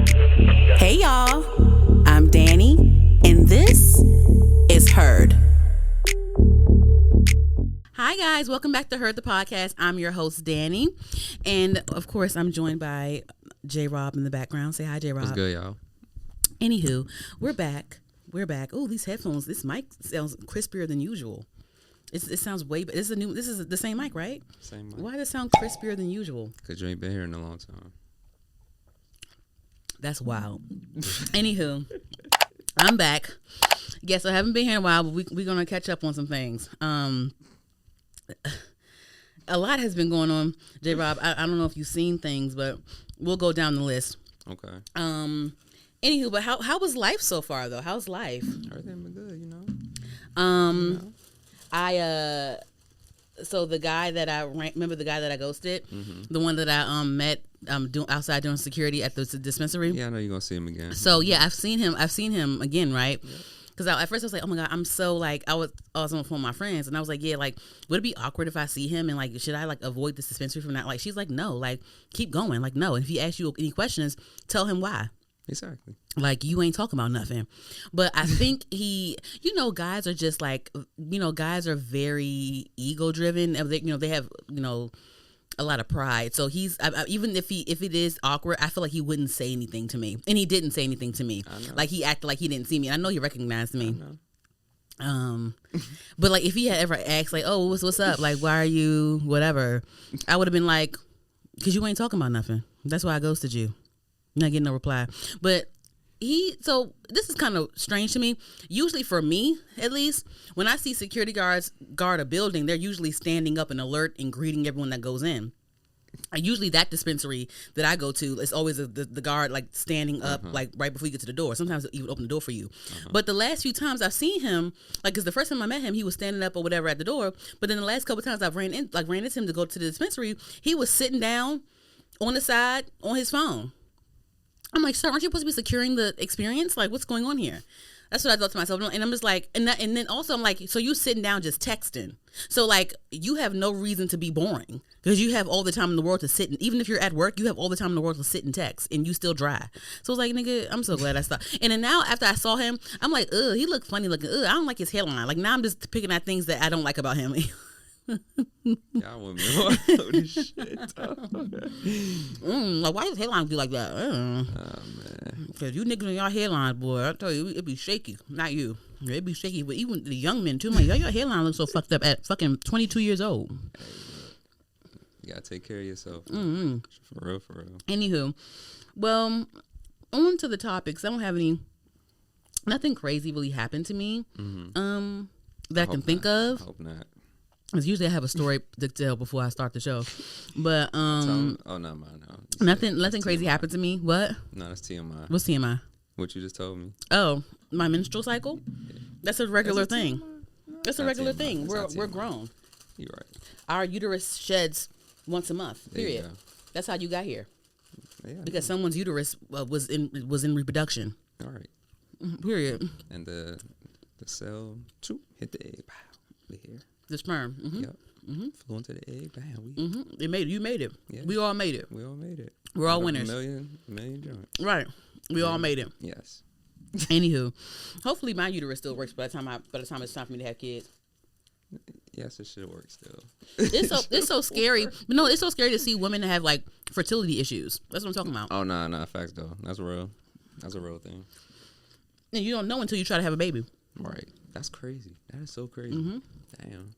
Hey y'all, I'm Danny, and this is Heard. Hi guys, welcome back to Heard the Podcast. I'm your host, Danny, and of course I'm joined by J-Rob in the background. Say hi, J-Rob. What's good, y'all? Anywho, we're back. Oh, these headphones, this mic sounds crispier than usual. It sounds way better. This is the same mic, right? Same mic. Why does it sound crispier than usual? Because you ain't been here in a long time. That's wild. Anywho, I'm back. Yes, I haven't been here in a while, but we're going to catch up on some things. A lot has been going on, J-Rob. I don't know if you've seen things, but we'll go down the list. Okay. Anywho, but how was life so far, though? How's life? Everything been good, you know? So the guy that remember the guy that I ghosted, the one that I met outside doing security at the dispensary. Yeah, I know you're gonna see him again. So yeah, I've seen him again, right? Because at first I was like, oh my god, I'm so like I was on the phone with my friends, and I was like, yeah, like would it be awkward if I see him, and like should I like avoid this dispensary from that? Like she's like, no, like keep going, like no. And if he asks you any questions, tell him why. Exactly. Like you ain't talking about nothing. But I think guys are just like, guys are very ego driven. They have, a lot of pride. So he's even if it is awkward, I feel like he wouldn't say anything to me, and he didn't say anything to me. Like he acted like he didn't see me. I know he recognized me. But like if he had ever asked like, oh, what's up? Like why are you whatever? I would have been like, because you ain't talking about nothing. That's why I ghosted you. You're not getting no reply. But so this is kind of strange to me. Usually for me, at least, when I see security guards guard a building, they're usually standing up and alert and greeting everyone that goes in. Usually that dispensary that I go to is always the guard like standing up like right before you get to the door. Sometimes he would open the door for you. But the last few times I've seen him, like because the first time I met him, he was standing up or whatever at the door. But then the last couple of times I've ran into him to go to the dispensary, he was sitting down on the side on his phone. I'm like, sir, aren't you supposed to be securing the experience? Like, what's going on here? That's what I thought to myself. And I'm just like, and then also I'm like, so you sitting down just texting. So like, you have no reason to be boring because you have all the time in the world to sit. And even if you're at work, you have all the time in the world to sit and text and you still dry. So I was like, nigga, I'm so glad I stopped. And then now after I saw him, I'm like, ugh, he looked funny looking. Ugh, I don't like his hairline. Like now I'm just picking at things that I don't like about him. Y'all women want this shit. Like why does hairline be like that? Oh man, because you niggas in y'all hairlines, boy, I tell you, it be shaky. Not you, it be shaky. But even the young men too. I'm like, your hairline looks so fucked up at fucking 22 years old. Hey, you gotta take care of yourself. For real. Anywho, well, on to the topics. I don't have nothing crazy really happened to me. That I can think of. I hope not. Because usually I have a story to tell before I start the show, but not mine. No. Nothing crazy happened to me. What? No, that's TMI. What's TMI? What you just told me. Oh, my menstrual cycle. Yeah. That's a regular thing. That's a regular TMI. thing. We're grown. You're right. Our uterus sheds once a month. Period. That's how you got here. Yeah, because someone's uterus was in reproduction. All right. Period. And the cell hit the egg. Wow. We're here. The sperm. Yep. Flew into the egg. Bam. You made it. Yeah. We all made it. We're all winners. A million joints. Right. We all made it. Yes. Anywho, hopefully my uterus still works by the time it's time for me to have kids. Yes, it should work still. It's so scary. But no, it's so scary to see women that have like fertility issues. That's what I'm talking about. Oh no, facts though. That's real. That's a real thing. And you don't know until you try to have a baby. Right. That's crazy. That is so crazy. Damn.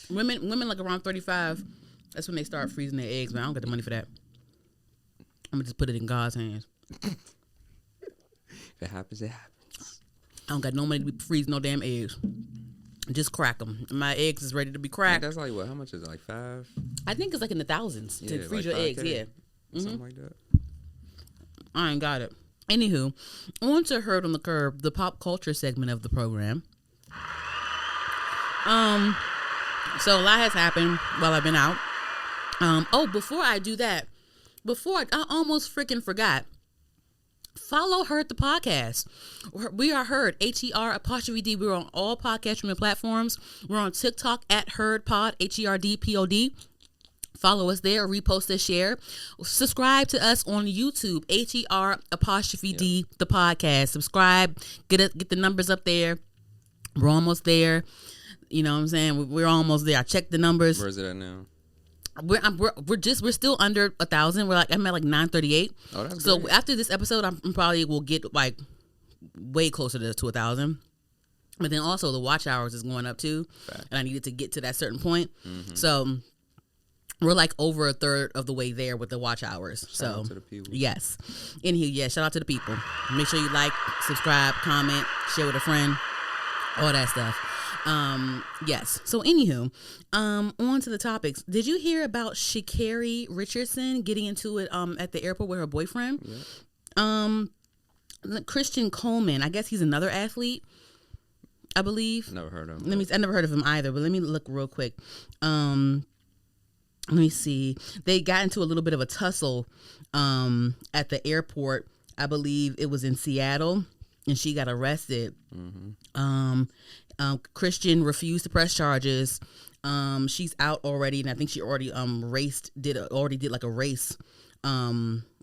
Women like around 35, that's when they start freezing their eggs, man. I don't got the money for that. I'm gonna just put it in God's hands. If it happens, it happens. I don't got no money to freeze no damn eggs. Just crack them. My eggs is ready to be cracked. That's like what? How much is it? Like $5? I think it's like in the thousands to freeze like your eggs. Yeah. Something like that. I ain't got it. Anywho, on to Heard on the Curb, the pop culture segment of the program. So a lot has happened while I've been out. Before I do that, I almost freaking forgot. Follow Heard the Podcast. We are Heard, HER''D. We're on all podcast streaming platforms. We're on TikTok at HeardPod, HERDPOD. Follow us there, repost us, share. Subscribe to us on YouTube, HER''D, the podcast. Subscribe, get the numbers up there. We're almost there. You know what I'm saying? We're almost there. I checked the numbers. Where's it at now? We're still under 1,000. I'm at like 938. Oh, that's so great. after this episode, I probably will get like way closer to 1,000. But then also the watch hours is going up too, and I needed to get to that certain point. Mm-hmm. So we're like over a third of the way there with the watch hours. Shout out to the people. Yes. Anywho, yeah, shout out to the people. Make sure you like, subscribe, comment, share with a friend, all that stuff. Yes. So anywho, on to the topics. Did you hear about Sha'Carri Richardson getting into it at the airport with her boyfriend? Yeah. Christian Coleman, I guess he's another athlete, I believe. Never heard of him. I never heard of him either, but let me look real quick. Let me see. They got into a little bit of a tussle at the airport. I believe it was in Seattle, and she got arrested. Mm-hmm. Christian refused to press charges. She's out already, and I think she already did like a race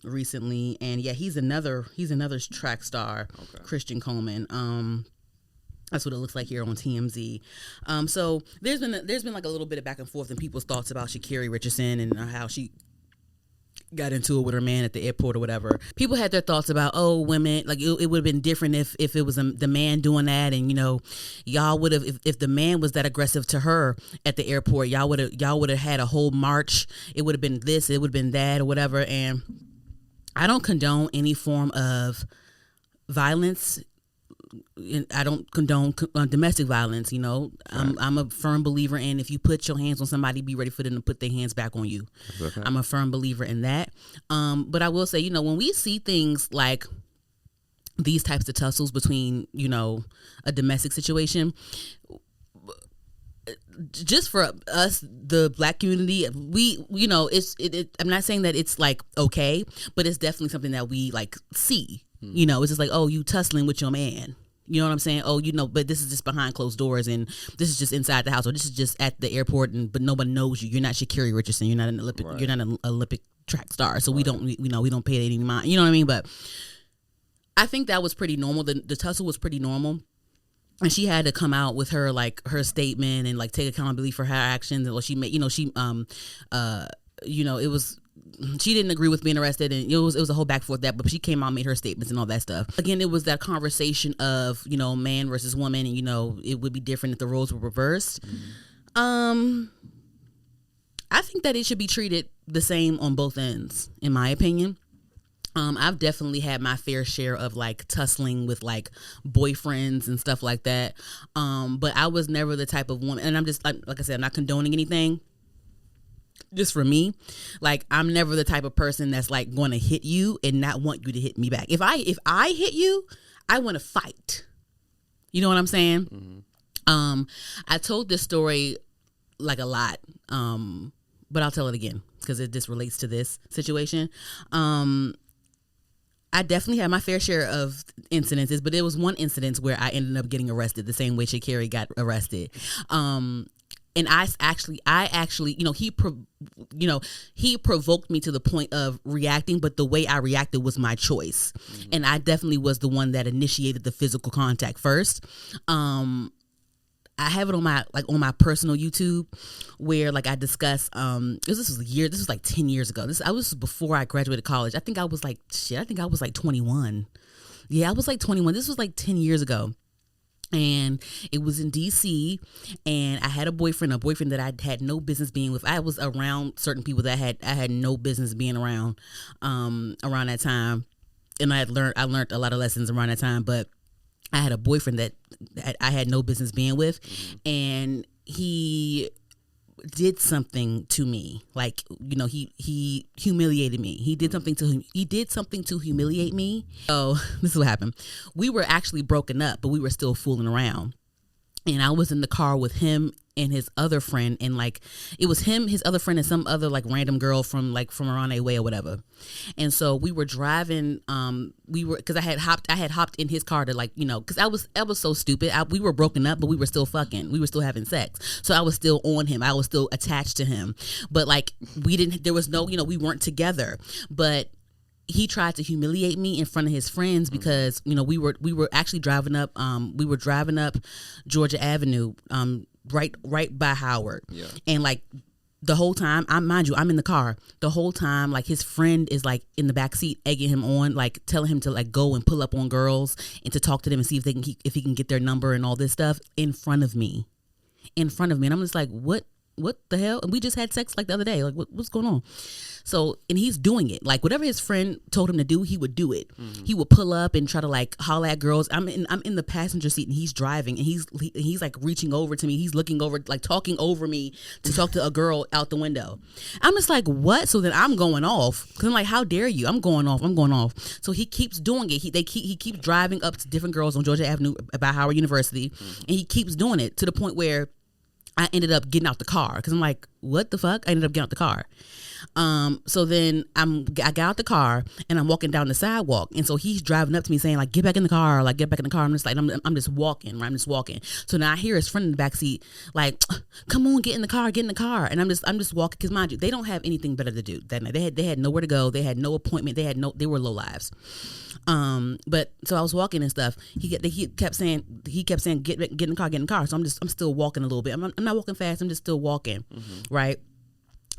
recently. And yeah, he's another track star, okay. Christian Coleman. That's what it looks like here on TMZ. So there's been like a little bit of back and forth in people's thoughts about Sha'Carri Richardson and how she got into it with her man at the airport or whatever. People had their thoughts about, women, like it would have been different if it was the man doing that, and y'all would have, if the man was that aggressive to her at the airport, y'all would have had a whole march. It would have been this, it would have been that, or whatever. And I don't condone any form of violence. I don't condone domestic violence. Right. I'm a firm believer in, if you put your hands on somebody, be ready for them to put their hands back on you. Okay. I'm a firm believer in that. But I will say, when we see things like these types of tussles between, a domestic situation, just for us, the Black community, we I'm not saying that it's like okay, but it's definitely something that we like see. It's just like, you tussling with your man. You know what I'm saying? But this is just behind closed doors, and this is just inside the house, or this is just at the airport, but nobody knows you. You're not Sha'Carri Richardson. You're not an Olympic. Right. You're not an Olympic track star. So right. we don't pay it any mind. You know what I mean? But I think that was pretty normal. The tussle was pretty normal, and she had to come out with her statement and take accountability for her actions. And she made, it was. She didn't agree with being arrested, and it was a whole back and forth that, but she came out and made her statements and all that stuff. Again, it was that conversation of, man versus woman, and, it would be different if the roles were reversed. Mm-hmm. I think that it should be treated the same on both ends, in my opinion. I've definitely had my fair share of tussling with boyfriends and stuff like that. But I was never the type of woman, and I'm just like I said, I'm not condoning anything. Just for me, I'm never the type of person that's going to hit you and not want you to hit me back. If I hit you, I want to fight. You know what I'm saying? Mm-hmm. I told this story a lot, but I'll tell it again because it just relates to this situation. I definitely had my fair share of incidences, but there was one incident where I ended up getting arrested the same way Sha'Carri got arrested. And I actually, he provoked me to the point of reacting, but the way I reacted was my choice. Mm-hmm. And I definitely was the one that initiated the physical contact first. I have it on my personal YouTube where I discuss, this was 10 years ago. This was before I graduated college. I think I was 21. Yeah, I was 21. This was 10 years ago. And it was in DC, and I had a boyfriend that I had no business being with. I was around certain people that I had no business being around that time, and I learned a lot of lessons around that time. But I had a boyfriend that I had no business being with, and he did something to me. He humiliated me. He did something to humiliate me. So this is what happened. We were actually broken up, but we were still fooling around. and I was in the car with him and his other friend, and like it was him, his other friend, and some other like random girl from around a way or whatever. And so we were driving. Because I had hopped in his car to, like, you know, because I was so stupid. We were broken up, but we were still fucking. We were still having sex. So I was still on him. I was still attached to him. But like there was no, you know, we weren't together. But he tried to humiliate me in front of his friends because, you know, we were actually driving up Georgia Avenue, right by Howard. Yeah. And like the whole time, mind you, I'm in the car. The whole time, like his friend is like in the back seat egging him on, like telling him to like go and pull up on girls and to talk to them and see if he can get their number and all this stuff in front of me. And I'm just like, what the hell? And we just had sex like the other day. Like what's going on? So, and he's doing it. Like whatever his friend told him to do, he would do it. Mm-hmm. He would pull up and try to like holler at girls. I'm in the passenger seat and he's driving and he's like reaching over to me. He's looking over, like talking over me to talk to a girl out the window. I'm just like, what? So then I'm going off because I'm like, how dare you? I'm going off. So he keeps doing it. He keeps driving up to different girls on Georgia Avenue by Howard University, and he keeps doing it to the point where I ended up getting out the car because I'm like, what the fuck? I ended up getting out the car. So then I got out the car and I'm walking down the sidewalk, and so he's driving up to me saying like, get back in the car, like get back in the car. I'm just like, I'm just walking, right? I'm just walking. So now I hear his friend in the back seat like, come on, get in the car, and I'm just walking because mind you, they don't have anything better to do that night. They had nowhere to go. They had no appointment. They were low lives. But so I was walking and stuff. He kept saying get in the car. So I'm still walking a little bit. I'm not walking fast. I'm just still walking, right?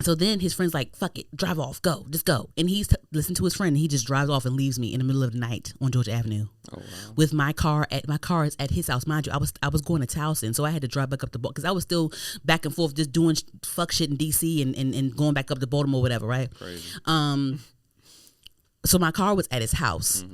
So then his friend's like, fuck it, drive off, just go. And he's listening to his friend, and he just drives off and leaves me in the middle of the night on Georgia Avenue. Oh, wow. With my car is at his house. Mind you, I was going to Towson, so I had to drive back up to Baltimore because I was still back and forth just doing fuck shit in DC and going back up to Baltimore, whatever, right? Crazy. So my car was at his house.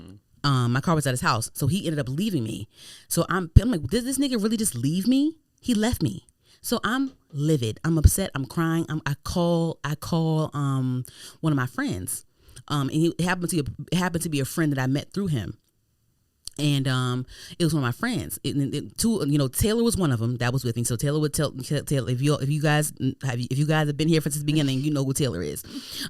My car was at his house, so he ended up leaving me. So I'm like, did this nigga really just leave me? He left me. So I'm livid. I'm upset. I'm crying. I call one of my friends, and it happened to be a friend that I met through him, and it was one of my friends. Taylor was one of them that was with me. So Taylor would tell if you guys have been here since the beginning, you know who Taylor is.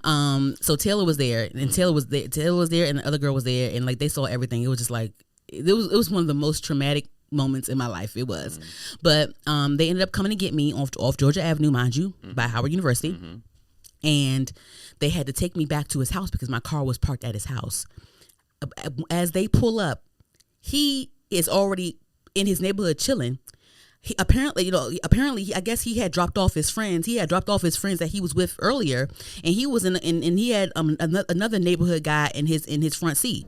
So Taylor was there, and Taylor was there, and the other girl was there, and like they saw everything. It was just like it was one of the most traumatic moments in my life. It was. But they ended up coming to get me off Georgia Avenue, mind you, by Howard University. And they had to take me back to his house because my car was parked at his house. As they pull up, he is already in his neighborhood chilling. Apparently, I guess he had dropped off his friends. He had dropped off his friends that he was with earlier, and he was and he had another neighborhood guy in his front seat.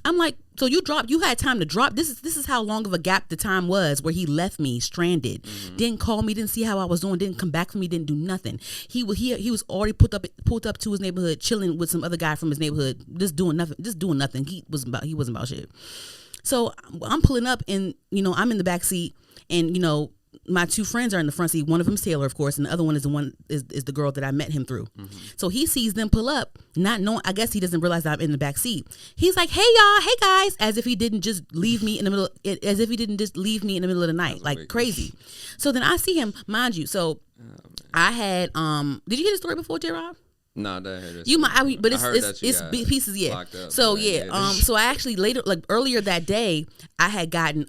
I'm like, so you had time to drop. This is how long of a gap the time was where he left me stranded. Didn't call me, didn't see how I was doing, didn't come back for me, didn't do nothing. He was already pulled up to his neighborhood, chilling with some other guy from his neighborhood, just doing nothing. He wasn't about shit. So I'm pulling up, and I'm in the back seat, and my two friends are in the front seat. One of them's Taylor, of course, and the other one is the girl that I met him through. So he sees them pull up, not knowing. I guess he doesn't realize that I'm in the back seat. He's like, "Hey y'all, hey guys," as if he didn't just leave me in the middle of the night, like crazy. So then I see him, mind you. So I had did you hear the story before, J-Rob? No, that heard you might, but it's pieces, yeah. So yeah, so I actually earlier that day, I had gotten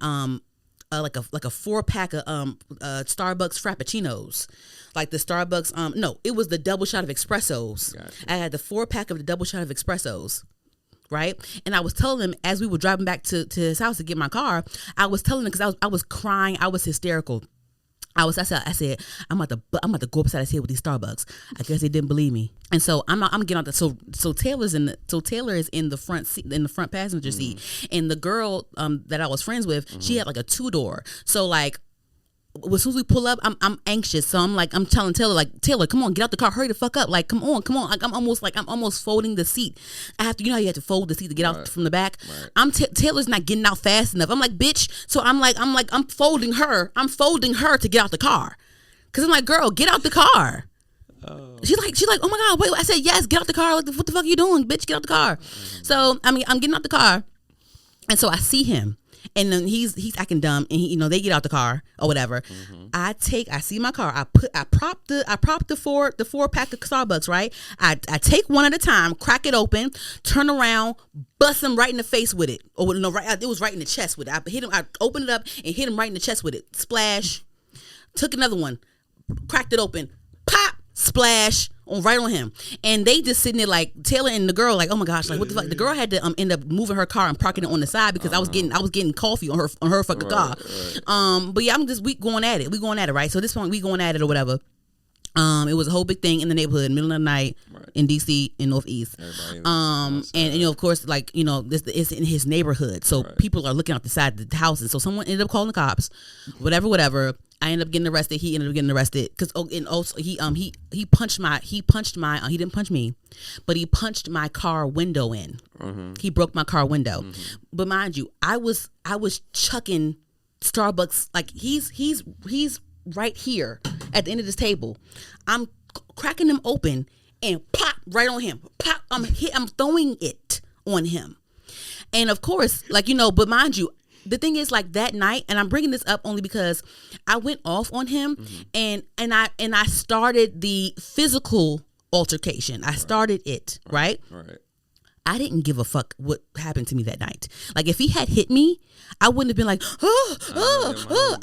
like a 4-pack of Starbucks Frappuccinos, like the Starbucks no, it was the double shot of espressos. Gotcha. I had the 4-pack of the double shot of espressos, right? And I was telling him as we were driving back to his house to get my car, I was telling him because I was crying, I was hysterical. I said, I'm about to go upside his head with these Starbucks. I guess they didn't believe me, and so I'm getting out the so Taylor is in the front seat, in the front passenger seat, and the girl that I was friends with, she had like a 2-door. So like, as soon as we pull up, I'm anxious. So I'm telling Taylor, like, Taylor, come on, get out the car, hurry the fuck up, like, come on. Like, I'm almost folding the seat. I have to, how you have to fold the seat to get out from the back. Right. Taylor's not getting out fast enough. I'm like, bitch. So I'm folding her. I'm folding her to get out the car, cause I'm like, girl, get out the car. Oh. She's like, oh my god, wait. I said, yes, get out the car. Like, what the fuck are you doing, bitch? Get out the car. So I'm getting out the car, and so I see him. and then he's acting dumb, and he, they get out the car or whatever. I see my car. I prop the four pack of Starbucks, right? I take one at a time, crack it open, turn around, bust him right in the face with it, or no, right, it was right in the chest with it. I hit him. I opened it up and hit him right in the chest with it. Splash. Took another one, cracked it open, pop, splash, right on him. And they just sitting there like Taylor and the girl like, oh my gosh, like what the fuck. The girl had to end up moving her car and parking it on the side because I was getting coffee on her fucking car. Right. But yeah, we going at it, right? So this point we going at it or whatever. It was a whole big thing in the neighborhood, middle of the night, right, in DC, in Northeast. And of course, like, this is in his neighborhood, so right, people are looking out the side of the houses. So someone ended up calling the cops, whatever. I ended up getting arrested. He ended up getting arrested because he punched my he didn't punch me, but he punched my car window in. He broke my car window. But mind you, I was chucking Starbucks, like he's right here at the end of this table. I'm cracking them open and pop right on him. Pop, I'm throwing it on him. And of course, like, but mind you, the thing is, like, that night, and I'm bringing this up only because I went off on him, and I started the physical altercation. I started it, right? I didn't give a fuck what happened to me that night. Like, if he had hit me, I wouldn't have been like,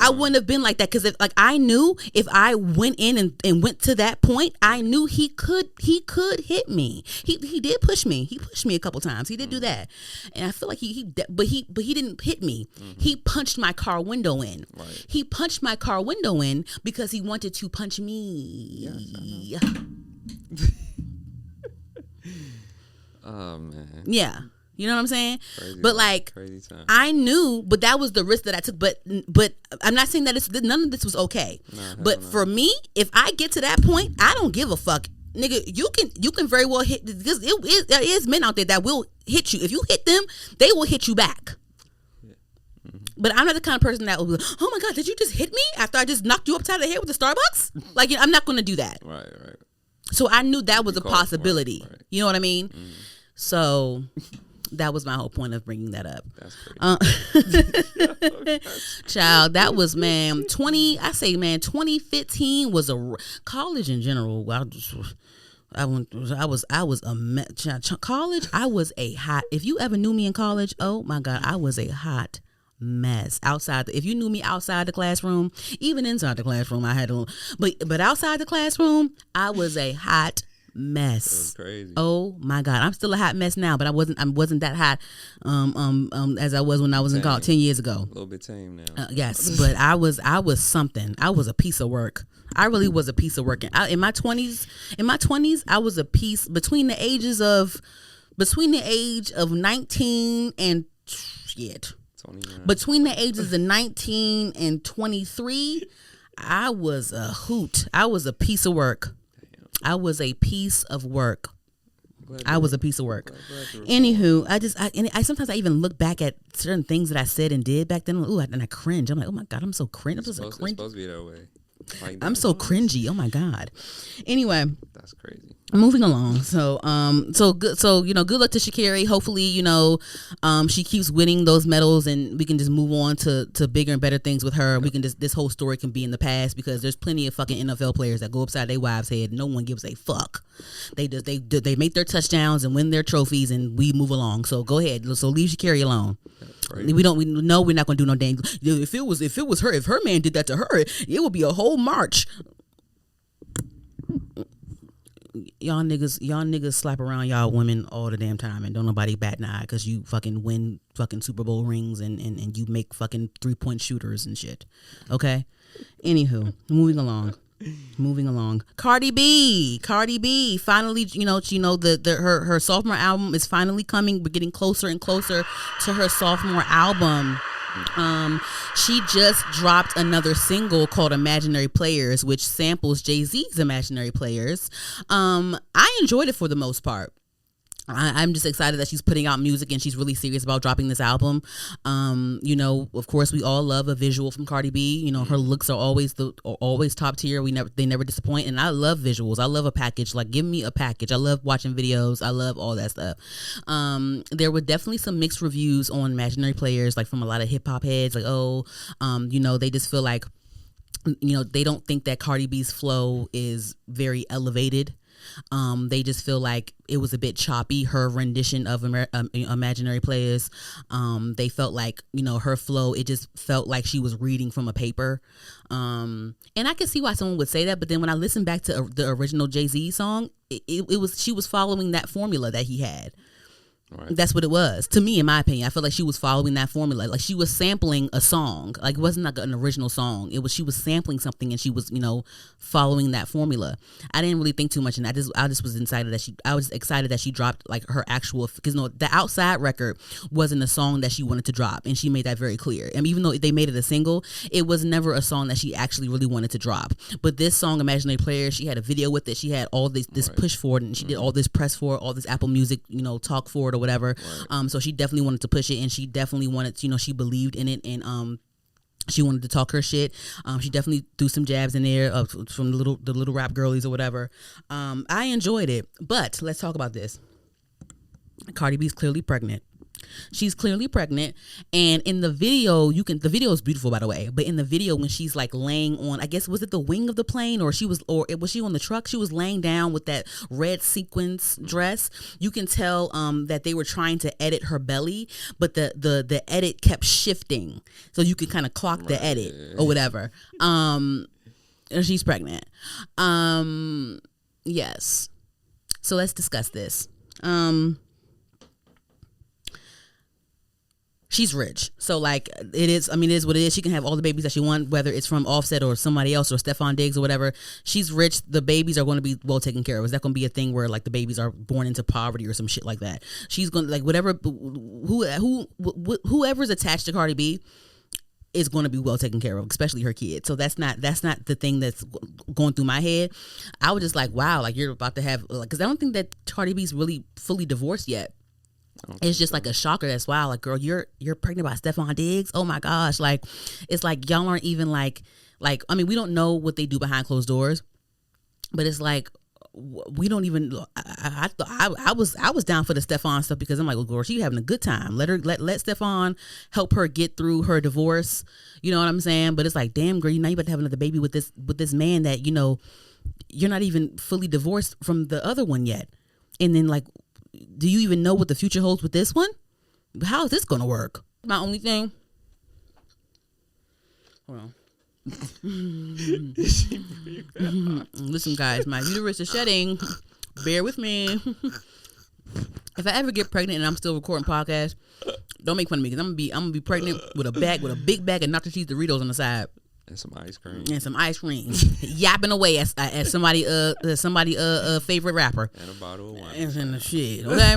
I wouldn't have been like that, because I knew if I went in and went to that point, I knew he could hit me. He did push me. He pushed me a couple times. He did do that, and I feel like he didn't hit me. He punched my car window in. Right. He punched my car window in because he wanted to punch me. Yes, oh man. Yeah. You know what I'm saying? Crazy, but like, I knew, but that was the risk that I took. But I'm not saying that none of this was okay. But for me, if I get to that point, I don't give a fuck, nigga. You can very well hit, because there is men out there that will hit you. If you hit them, they will hit you back. Yeah. But I'm not the kind of person that will be like, oh my god, did you just hit me after I just knocked you upside the head with the Starbucks? Like, I'm not going to do that. Right. So I knew that was a possibility. Right. You know what I mean? So that was my whole point of bringing that up. That's child, that was, 2015 was college in general. College, I was a hot, if you ever knew me in college, oh my God, I was a hot mess outside. If you knew me outside the classroom, even inside the classroom, I had to, but outside the classroom, I was a hot mess. That was crazy. Oh my God, I'm still a hot mess now, but I wasn't that hot as I was when I was in college 10 years ago. A little bit tame now. Yes, but I was something. I was a piece of work. I really was a piece of work. In my 20s, I was a piece between the age of 19 and shit. 29. Between the ages of 19 and 23, I was a hoot. I was a piece of work. I was a piece of work. Anywho, I sometimes I even look back at certain things that I said and did back then. Ooh, and I cringe. I'm like, oh my God, I'm so cringe. It's supposed to be that way. Like, I'm so cringy. Oh my God. Anyway, that's crazy. Moving along. So good. So good luck to Sha'Carri. Hopefully, she keeps winning those medals, and we can just move on to bigger and better things with her. We can this whole story can be in the past, because there's plenty of fucking NFL players that go upside their wives' head. No one gives a fuck. They make their touchdowns and win their trophies, and we move along. So go ahead. So leave Sha'Carri alone. Right. We know we're not gonna do no dang. If it was her, if her man did that to her, it would be a whole march. Y'all niggas slap around y'all women all the damn time, and don't nobody bat an eye because you fucking win fucking Super Bowl rings and you make fucking 3-point shooters and shit. Okay. Anywho, moving along. Cardi B finally, her sophomore album is finally coming. We're getting closer and closer to her sophomore album. She just dropped another single called Imaginary Players, which samples Jay-Z's Imaginary Players. I enjoyed it for the most part. I'm just excited that she's putting out music and she's really serious about dropping this album. You know, of course, we all love a visual from Cardi B. You know, her looks are always top tier. They never disappoint, and I love visuals. I love a package. Like, give me a package. I love watching videos. I love all that stuff. There were definitely some mixed reviews on Imaginary Playerz, like from a lot of hip hop heads. Like, you know, they just feel like, you know, they don't think that Cardi B's flow is very elevated. They just feel like it was a bit choppy, her rendition of Imaginary Playerz. They felt like, you know, her flow, it just felt like she was reading from a paper. And I can see why someone would say that, but then when I listen back to the original Jay-Z song, she was following that formula that he had. Right. That's what it was, to me, in my opinion. I feel like she was following that formula. Like, she was sampling a song. Like, it wasn't like an original song. She was sampling something, and she was, you know, following that formula. I didn't really think too much, and I just was excited that she dropped like her actual, because, you know, the Outside record wasn't a song that she wanted to drop, and she made that very clear. And even though they made it a single, it was never a song that she actually really wanted to drop. But this song, Imaginary Playerz, she had a video with it. She had all this push for it, and she did all this press for it, all this Apple Music, you know, talk for it or whatever. Right. So she definitely wanted to push it, and she definitely wanted, you know, she believed in it, and she wanted to talk her shit. She definitely threw some jabs in there from the little rap girlies or whatever. I enjoyed it, but let's talk about this. Cardi B's clearly pregnant. She's clearly pregnant, and in the video, the video is beautiful, by the way, but in the video, when she's like laying on, I guess, was it the wing of the plane, or was she on the truck? She was laying down with that red sequins dress. You can tell that they were trying to edit her belly, but the edit kept shifting, so you could kind of clock the edit or whatever. She's pregnant. Yes. So let's discuss this. She's rich, so like it is what it is. She can have all the babies that she wants, whether it's from Offset or somebody else or Stefon Diggs or whatever. She's rich. The babies are going to be well taken care of. Is that going to be a thing where like the babies are born into poverty or some shit like that? She's going to, like, whatever, whoever's attached to Cardi B is going to be well taken care of, especially her kids. So that's not the thing that's going through my head. I was just like, wow, like, you're about to have, like, because I don't think that Cardi B's really fully divorced yet. It's just like a shocker. That's wow. Like, girl, you're pregnant by Stefon Diggs. Oh my gosh. Like, it's like y'all aren't even like, I mean, we don't know what they do behind closed doors, but it's like, we don't even, I was down for the Stefon stuff, because I'm like, well, girl, she having a good time. Let Stefon help her get through her divorce. You know what I'm saying? But it's like, damn, girl, now you about to have another baby with this man that, you know, you're not even fully divorced from the other one yet. And then, like, do you even know what the future holds with this one? How is this going to work? My only thing. Hold on. Listen, guys, my uterus is shedding. Bear with me. If I ever get pregnant and I'm still recording podcasts, don't make fun of me, because I'm gonna be pregnant with a big bag of nacho cheese Doritos on the side. And some ice cream. Yapping away as somebody favorite rapper. And a bottle of wine. And the shit. Okay.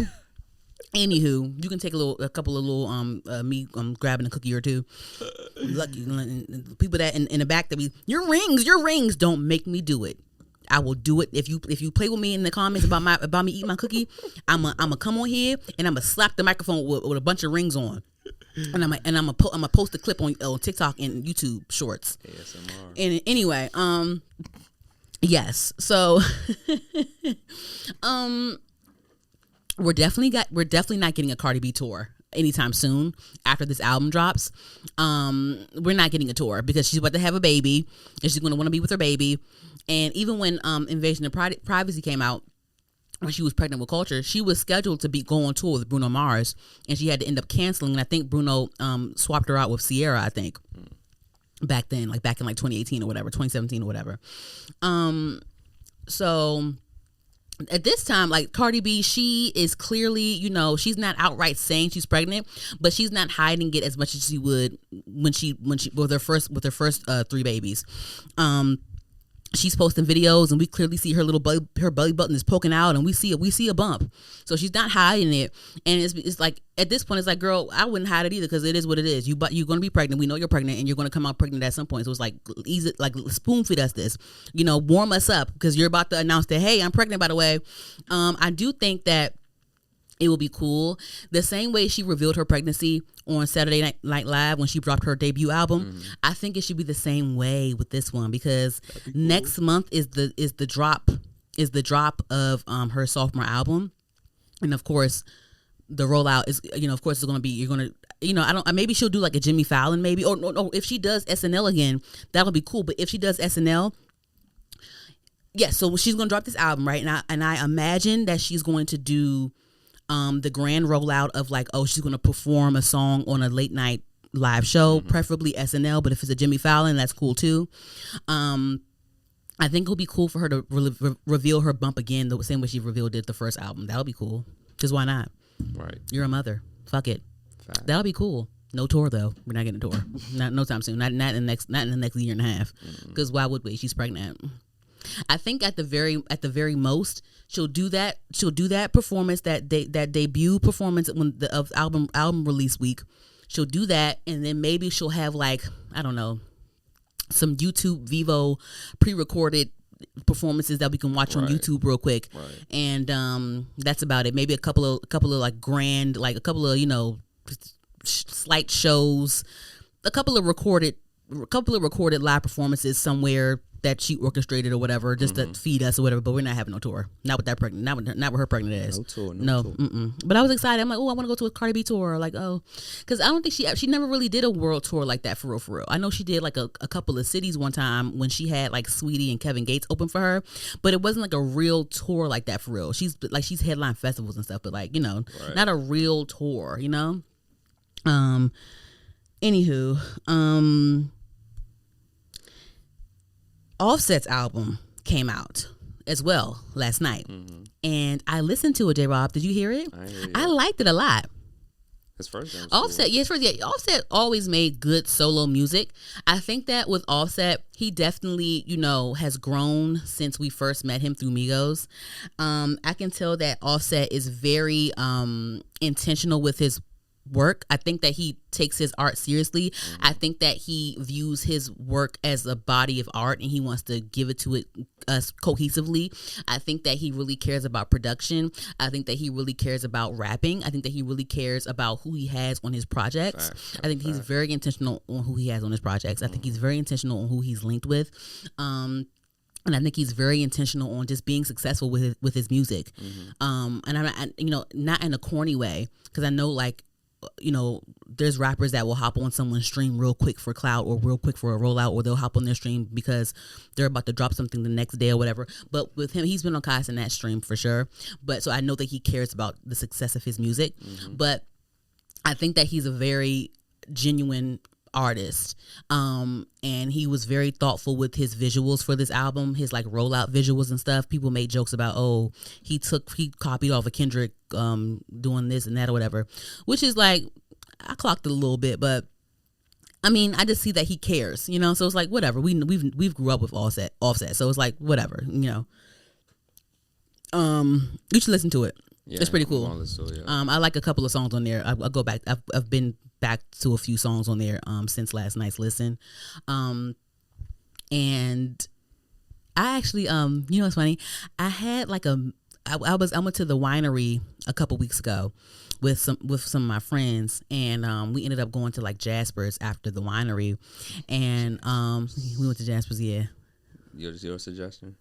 Anywho, you can take a couple of little me grabbing a cookie or two. Lucky people that in the back that be your rings. Don't make me do it. I will do it if you play with me in the comments about me eating my cookie. I'ma come on here and I'ma slap the microphone with a bunch of rings on. And I'm gonna post a clip on TikTok and YouTube Shorts. ASMR. And anyway, yes. So, we're definitely not getting a Cardi B tour anytime soon after this album drops. We're not getting a tour because she's about to have a baby and she's gonna want to be with her baby. And even when Invasion of Privacy came out, when she was pregnant with Culture, she was scheduled to go on tour with Bruno Mars, and she had to end up canceling. And I think Bruno swapped her out with Sierra, I think, back then, like back in like 2018 or whatever, 2017 or whatever. So at this time, like Cardi B, she is clearly, you know, she's not outright saying she's pregnant, but she's not hiding it as much as she would when she with her first 3 babies. She's posting videos and we clearly see her belly button is poking out, and we see a bump. So she's not hiding it. And it's like, at this point, it's like, girl, I wouldn't hide it either, because it is what it is. You're going to be pregnant. We know you're pregnant, and you're going to come out pregnant at some point. So it's like, easy, like, spoon feed us this, you know, warm us up, because you're about to announce that, hey, I'm pregnant, by the way. I do think that It will be cool. The same way she revealed her pregnancy on Saturday Night Live when she dropped her debut album. I think it should be the same way with this one, because cool. Next month is the drop of her sophomore album, and of course the rollout is, of course it's going to be, you're going to, maybe she'll do like a Jimmy Fallon maybe, or no, if she does SNL again, that'll be cool. But if she does SNL, yeah, so she's going to drop this album, right? And I imagine that she's going to do the grand rollout of like, she's going to perform a song on a late night live show, preferably SNL, but if it's a Jimmy Fallon, that's cool too. I think it'll be cool for her to reveal her bump again the same way she revealed it the first album. That'll be cool. Because why not? Right. You're a mother. Fuck it. Fact. That'll be cool. No tour though. We're not getting a tour. No time soon. Not in the next year and a half. Because why would we? She's pregnant. I think at the very most she'll do that performance, that debut performance of album release week. She'll do that, and then maybe she'll have like, I don't know, some YouTube Vivo pre-recorded performances that we can watch on YouTube real quick. Right. And that's about it. Maybe a couple of like grand, like a couple of slight shows, a couple of recorded live performances somewhere that she orchestrated or whatever, just to feed us or whatever. But we're not having no tour. Not with that pregnant. Not with her pregnant ass. No tour. No. Tour. But I was excited. I'm like, I want to go to a Cardi B tour. Like, because I don't think she never really did a world tour like that for real. I know she did like a couple of cities one time when she had like Saweetie and Kevin Gates open for her, but it wasn't like a real tour like that for real. She's headline festivals and stuff, but like, not a real tour. Anywho, Offset's album came out as well last night, and I listened to it. J-Rob, did you hear it? I liked it a lot. His first one. Offset, cool. Yes, Offset always made good solo music. I think that with Offset, he definitely, has grown since we first met him through Migos. I can tell that Offset is very intentional with his work. I think that he takes his art seriously. I think that he views his work as a body of art, and he wants to give it to us cohesively. I think that he really cares about production. I think that he really cares about rapping. I think that he really cares about who he has on his projects. I think he's very intentional on who he has on his projects. I think he's very intentional on who he's linked with. And I think he's very intentional on just being successful with his music. And I'm not in a corny way, because I know there's rappers that will hop on someone's stream real quick for clout or real quick for a rollout, or they'll hop on their stream because they're about to drop something the next day or whatever. But with him, he's been on Kais and that stream for sure. But so I know that he cares about the success of his music. But I think that he's a very genuine artist, and he was very thoughtful with his visuals for this album, his like rollout visuals and stuff. People made jokes about, he copied off of Kendrick doing this and that or whatever, which is like, I clocked it a little bit, but I mean, I just see that he cares, so it's like whatever. We've grew up with Offset, so it's like whatever, you should listen to it. Yeah, it's pretty cool. I like a couple of songs on there. I'll go back. I've been back to a few songs on there since last night's listen. And I actually, what's funny? I had like I went to the winery a couple weeks ago with some of my friends, and we ended up going to like Jasper's after the winery, and we went to Jasper's. Yeah. Your suggestion?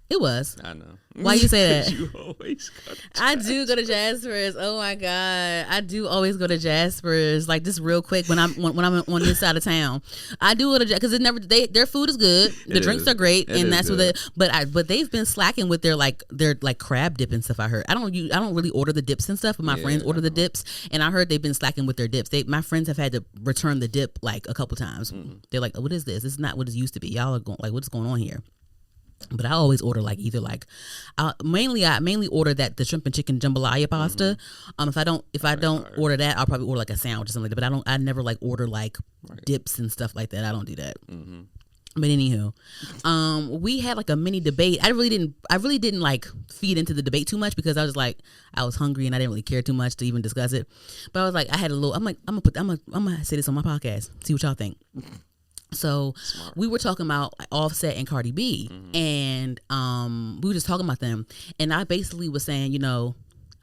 It was. I know. Why you say that? You always go to Jasper's. I do go to Jasper's. Oh my God, I do always go to Jasper's. Like just real quick when I'm on this side of town, I do go to because their food is good, the drinks are great, and that's what but they've been slacking with their crab dip and stuff. I heard I don't really order the dips and stuff, but my friends order the dips, and I heard they've been slacking with their dips. My friends have had to return the dip like a couple times. They're like, what is this? This is not what it used to be. Y'all are going like, what's going on here? But I always order I mainly order the shrimp and chicken jambalaya pasta. If I don't order that, I'll probably order like a sandwich or something like that. But I never order dips and stuff like that. I don't do that. But anywho, we had a mini debate. I really didn't feed into the debate too much because I was hungry and I didn't really care too much to even discuss it. But I was I had a little. I'm gonna say this on my podcast. See what y'all think. So we were talking about Offset and Cardi B, and we were just talking about them, and I basically was saying,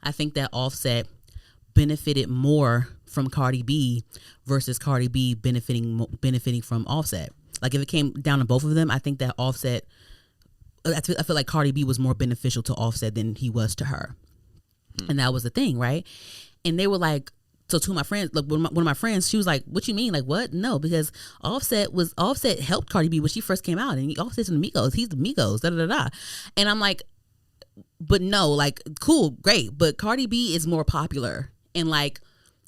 I think that Offset benefited more from Cardi B versus Cardi B benefiting from Offset. Like if it came down to both of them, I think that Offset, I feel like Cardi B was more beneficial to Offset than he was to her. And that was the thing, right? And they were like, so two of my friends, like one of my friends, she was like, what you mean? Like what? No, because Offset helped Cardi B when she first came out, and Offset's in the Migos. He's the Migos, da da da da. And I'm like, but no, like cool, great. But Cardi B is more popular. And like,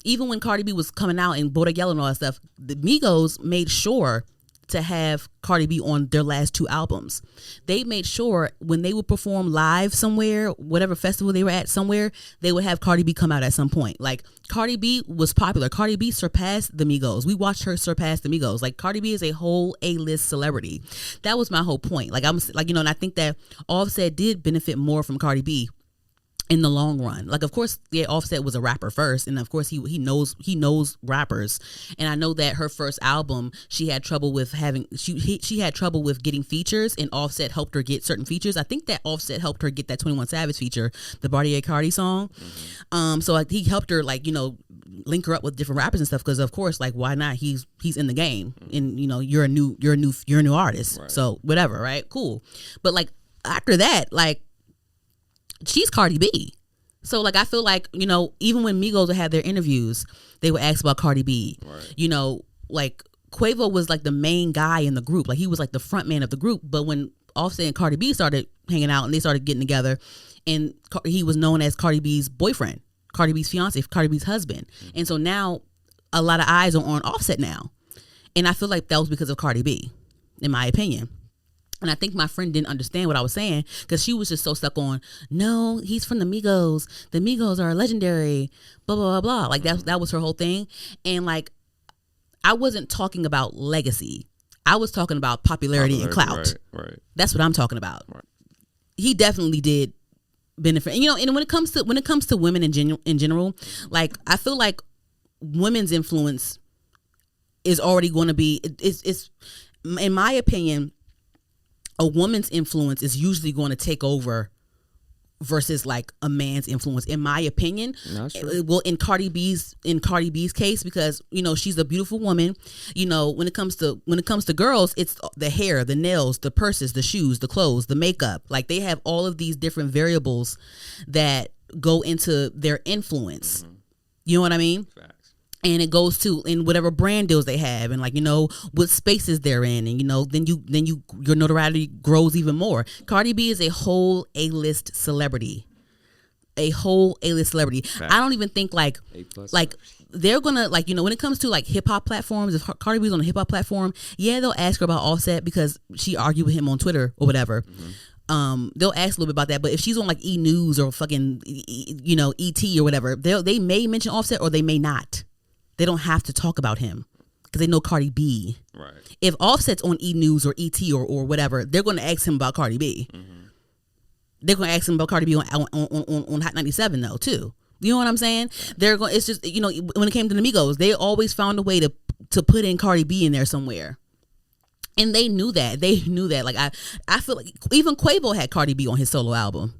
even when Cardi B was coming out and Bodak Yellow and all that stuff, the Migos made sure to have Cardi B on their last 2 albums. They made sure when they would perform live somewhere, whatever festival they were at somewhere, they would have Cardi B come out at some point. Like Cardi B was popular. Cardi B surpassed the Migos. We watched her surpass the Migos. Like Cardi B is a whole A-list celebrity. That was my whole point. Like I'm like, you know, and I think that Offset did benefit more from Cardi B in the long run. Like of course, yeah, Offset was a rapper first, and of course he knows rappers. And I know that her first album, she had trouble with she had trouble with getting features, and Offset helped her get certain features. I think that Offset helped her get that 21 Savage feature, the Bartier Cardi song. So like he helped her, like, you know, link her up with different rappers and stuff, because of course, like, why not? He's in the game, and you know, you're a new artist, right. So whatever, right? Cool. But like after that, like, she's Cardi B. So like I feel like, you know, even when Migos would have their interviews, they would ask about Cardi B. Right. You know, like Quavo was like the main guy in the group. Like he was like the front man of the group. But when Offset and Cardi B started hanging out and they started getting together, and he was known as Cardi B's boyfriend, Cardi B's fiance, Cardi B's husband. And so now a lot of eyes are on Offset now. And I feel like that was because of Cardi B, in my opinion. And I think my friend didn't understand what I was saying, because she was just so stuck on, no, he's from the Migos. The Migos are legendary, blah, blah, blah, blah. Like that was her whole thing. And like, I wasn't talking about legacy. I was talking about popularity and clout. Right. That's what I'm talking about. Right. He definitely did benefit. And, you know, and when it comes to women in general, like I feel like women's influence is already going to be, it's in my opinion, a woman's influence is usually going to take over versus like a man's influence, in my opinion. Well, in Cardi B's case, because, you know, she's a beautiful woman. You know, when it comes to girls, it's the hair, the nails, the purses, the shoes, the clothes, the makeup. Like they have all of these different variables that go into their influence. You know what I mean? Facts. And it goes to in whatever brand deals they have, and like, you know, what spaces they're in, and you know, then your notoriety grows even more. Cardi B is a whole A-list celebrity. I don't even think like they're gonna, like, you know, when it comes to like hip hop platforms, if Cardi B's on a hip hop platform, yeah, they'll ask her about Offset because she argued with him on Twitter or whatever. They'll ask a little bit about that, but if she's on like E! News or fucking, you know, ET or whatever, they may mention Offset or they may not. They don't have to talk about him because they know Cardi B. Right. If Offset's on E! News or ET or whatever, they're going to ask him about Cardi B. They're going to ask him about Cardi B on Hot 97 though too. You know what I'm saying? They're going. It's just, you know, when it came to the Migos, they always found a way to put in Cardi B in there somewhere, and they knew that. Like I feel like even Quavo had Cardi B on his solo album.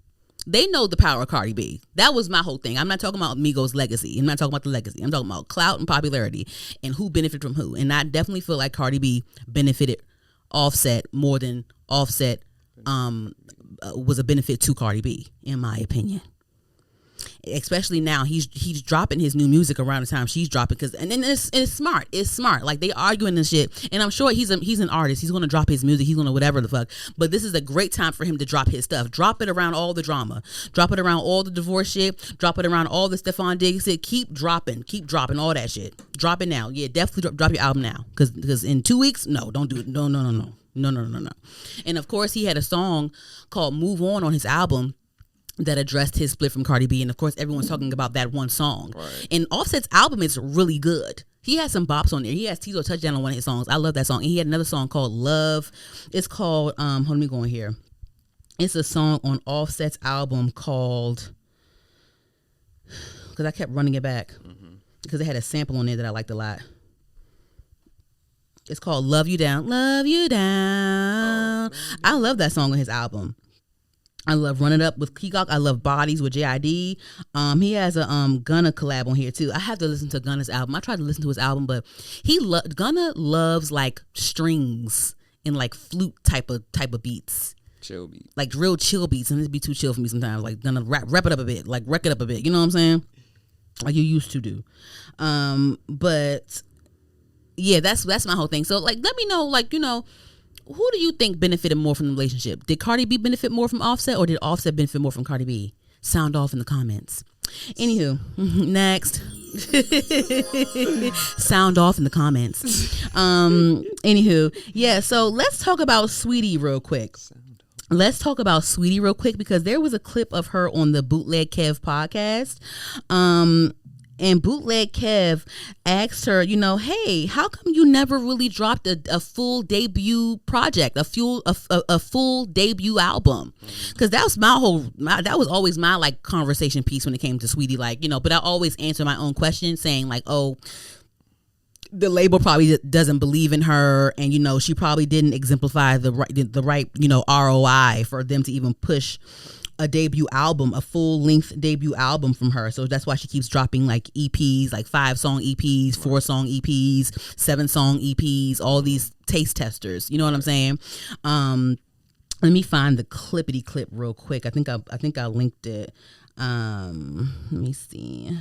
They know the power of Cardi B. That was my whole thing. I'm not talking about Migos' legacy. I'm not talking about the legacy. I'm talking about clout and popularity and who benefited from who. And I definitely feel like Cardi B benefited Offset more than Offset was a benefit to Cardi B, in my opinion. Especially now, he's dropping his new music around the time she's dropping, because and it's smart. Like they arguing and shit, and I'm sure he's an artist. He's gonna drop his music. He's gonna whatever the fuck. But this is a great time for him to drop his stuff. Drop it around all the drama. Drop it around all the divorce shit. Drop it around all the Stefon Diggs shit. Keep dropping all that shit. Drop it now. Yeah, definitely drop your album now. Because in 2 weeks, no, don't do it. No. And of course, he had a song called "Move On" his album that addressed his split from Cardi B, and of course everyone's talking about that one song. Right. And Offset's album is really good. He has some bops on there. He has Tizo Touchdown on one of his songs. I love that song. And he had another song called Love. It's called hold on, let me go in here. It's a song on Offset's album called, because I kept running it back because it had a sample on there that I liked a lot. It's called Love You Down. I love that song on his album. I love Run It Up with Peacock. I love Bodies with JID. He has a Gunna collab on here too. I have to listen to Gunna's album. I tried to listen to his album, but Gunna loves like strings and like flute type of beats. Chill beat. Like real chill beats, and it'd be too chill for me sometimes. Like Gunna rap it up a bit, like wreck it up a bit. You know what I'm saying? Like you used to do. But yeah, that's my whole thing. So like, let me know, like, you know, who do you think benefited more from the relationship? Did Cardi B benefit more from Offset, or did Offset benefit more from Cardi B? Sound off in the comments. Anywho, next. Sound off in the comments. Anywho, yeah, so let's talk about Saweetie real quick. Because there was a clip of her on the Bootleg Kev podcast. And Bootleg Kev asked her, you know, hey, how come you never really dropped a full debut project, a full debut album? Because that was that was always my like conversation piece when it came to Saweetie, like, you know. But I always answer my own question saying like, oh, the label probably doesn't believe in her, and you know, she probably didn't exemplify the right you know ROI for them to even push a debut album, a full-length debut album from her. So that's why she keeps dropping like EPs, like 5-song EPs, 4-song EPs, 7-song EPs, all these taste testers. You know what I'm saying? Let me find the clippity clip real quick. I think I linked it. Let me see.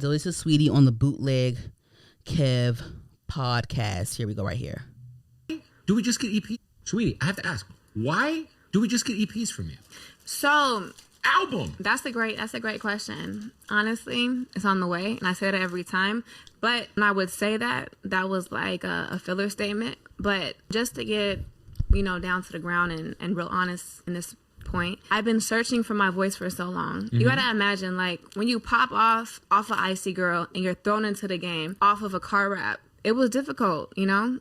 So this is Saweetie on the Bootleg Kev podcast. Here we go, right here. Do we just get EP? Saweetie, I have to ask, why do we just get EPs from you? So album. That's a great question. Honestly, it's on the way, and I say that every time. But when I would say that was like a filler statement. But just to get, you know, down to the ground and real honest in this point, I've been searching for my voice for so long. You gotta imagine, like, when you pop off of Icy Girl and you're thrown into the game off of a car rap, it was difficult, you know?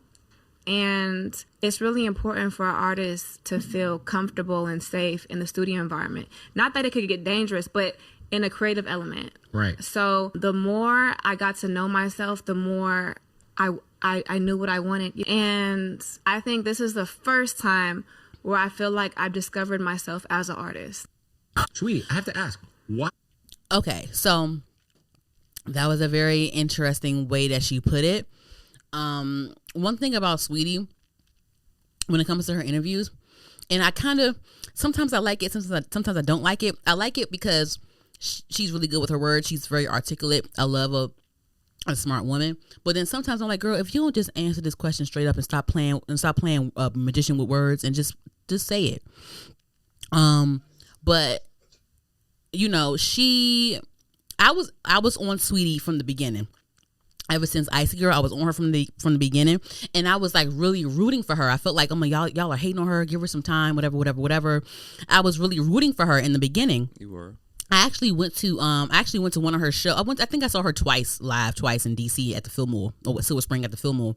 And it's really important for our artists to feel comfortable and safe in the studio environment. Not that it could get dangerous, but in a creative element. Right. So the more I got to know myself, the more I knew what I wanted. And I think this is the first time where I feel like I've discovered myself as an artist. Saweetie, I have to ask, why? Okay, so that was a very interesting way that she put it. One thing about Saweetie, when it comes to her interviews, and I kind of, sometimes I like it, sometimes I don't like it. I like it because she's really good with her words. She's very articulate. I love a smart woman. But then sometimes I'm like, girl, if you don't just answer this question straight up and stop playing magician with words and just say it. But you know, I was on Saweetie from the beginning. Ever since Icy Girl, I was on her from the beginning, and I was like really rooting for her. I felt like, oh my, y'all are hating on her. Give her some time, whatever. I was really rooting for her in the beginning. You were. I actually went to one of her shows. I think I saw her twice in DC at the Fillmore, or Silver Spring at the Fillmore.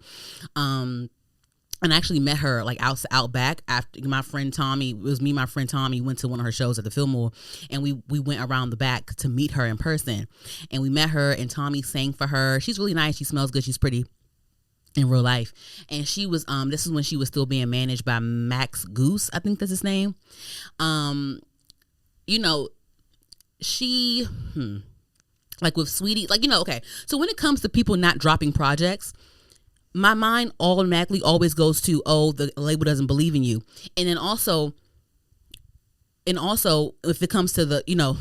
And I actually met her like out back after my friend Tommy. It was me and my friend Tommy went to one of her shows at the Fillmore, and we went around the back to meet her in person. And we met her, and Tommy sang for her. She's really nice. She smells good. She's pretty in real life. And she was this is when she was still being managed by Max Goose, I think that's his name. You know, she like with Saweetie, like, you know, okay. So when it comes to people not dropping projects, my mind automatically always goes to, oh, the label doesn't believe in you. And then also if it comes to the, you know,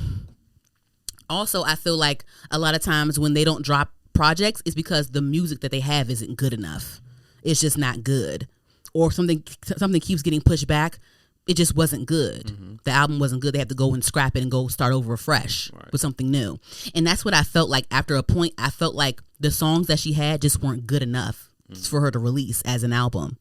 also I feel like a lot of times when they don't drop projects, it's because the music that they have isn't good enough. It's just not good. Or something keeps getting pushed back. It just wasn't good. Mm-hmm. The album wasn't good. They had to go and scrap it and go start over afresh with something new. And that's what I felt like after a point. I felt like the songs that she had just weren't good enough for her to release as an album.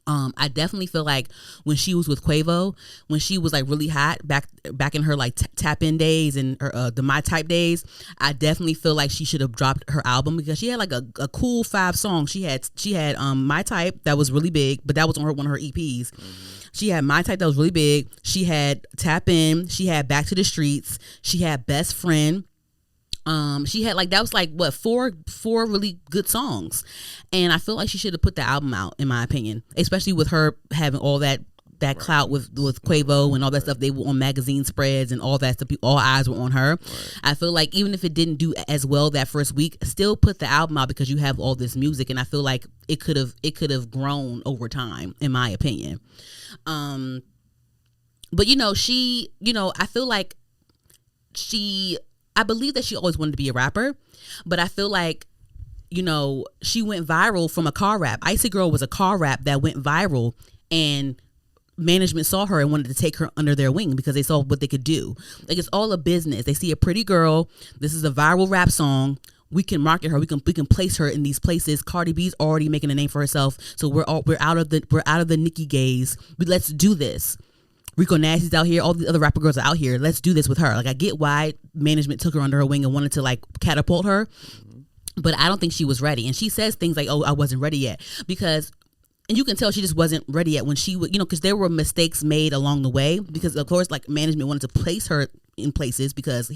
I definitely feel like when she was with Quavo, when she was like really hot back in her like tap in days and her, the My Type days, I definitely feel like she should have dropped her album because she had like a cool 5 songs. She had My Type that was really big, but that was on one of her EPs. Mm-hmm. She had My Type that was really big. She had Tap In. She had Back to the Streets. She had Best Friend. She had like, that was like what, four really good songs, and I feel like she should have put the album out, in my opinion, especially with her having all that clout with Quavo and all that stuff. They were on magazine spreads and all that stuff. All eyes were on her. Right. I feel like even if it didn't do as well that first week, still put the album out because you have all this music, and I feel like it could have grown over time, in my opinion. But she, I feel like I believe that she always wanted to be a rapper, but I feel like, she went viral from a car rap. Icy Girl was a car rap that went viral, and management saw her and wanted to take her under their wing because they saw what they could do. Like, it's all a business. They see a pretty girl. This is a viral rap song. We can market her. We can place her in these places. Cardi B's already making a name for herself. So we're out of the Nicki gaze. Let's do this. Rico Nasty's out here. All the other rapper girls are out here. Let's do this with her. Like, I get why management took her under her wing and wanted to like catapult her, but I don't think she was ready. And she says things like, "Oh, I wasn't ready yet," because. And you can tell she just wasn't ready yet when she would, because there were mistakes made along the way. Because of course, like, management wanted to place her in places because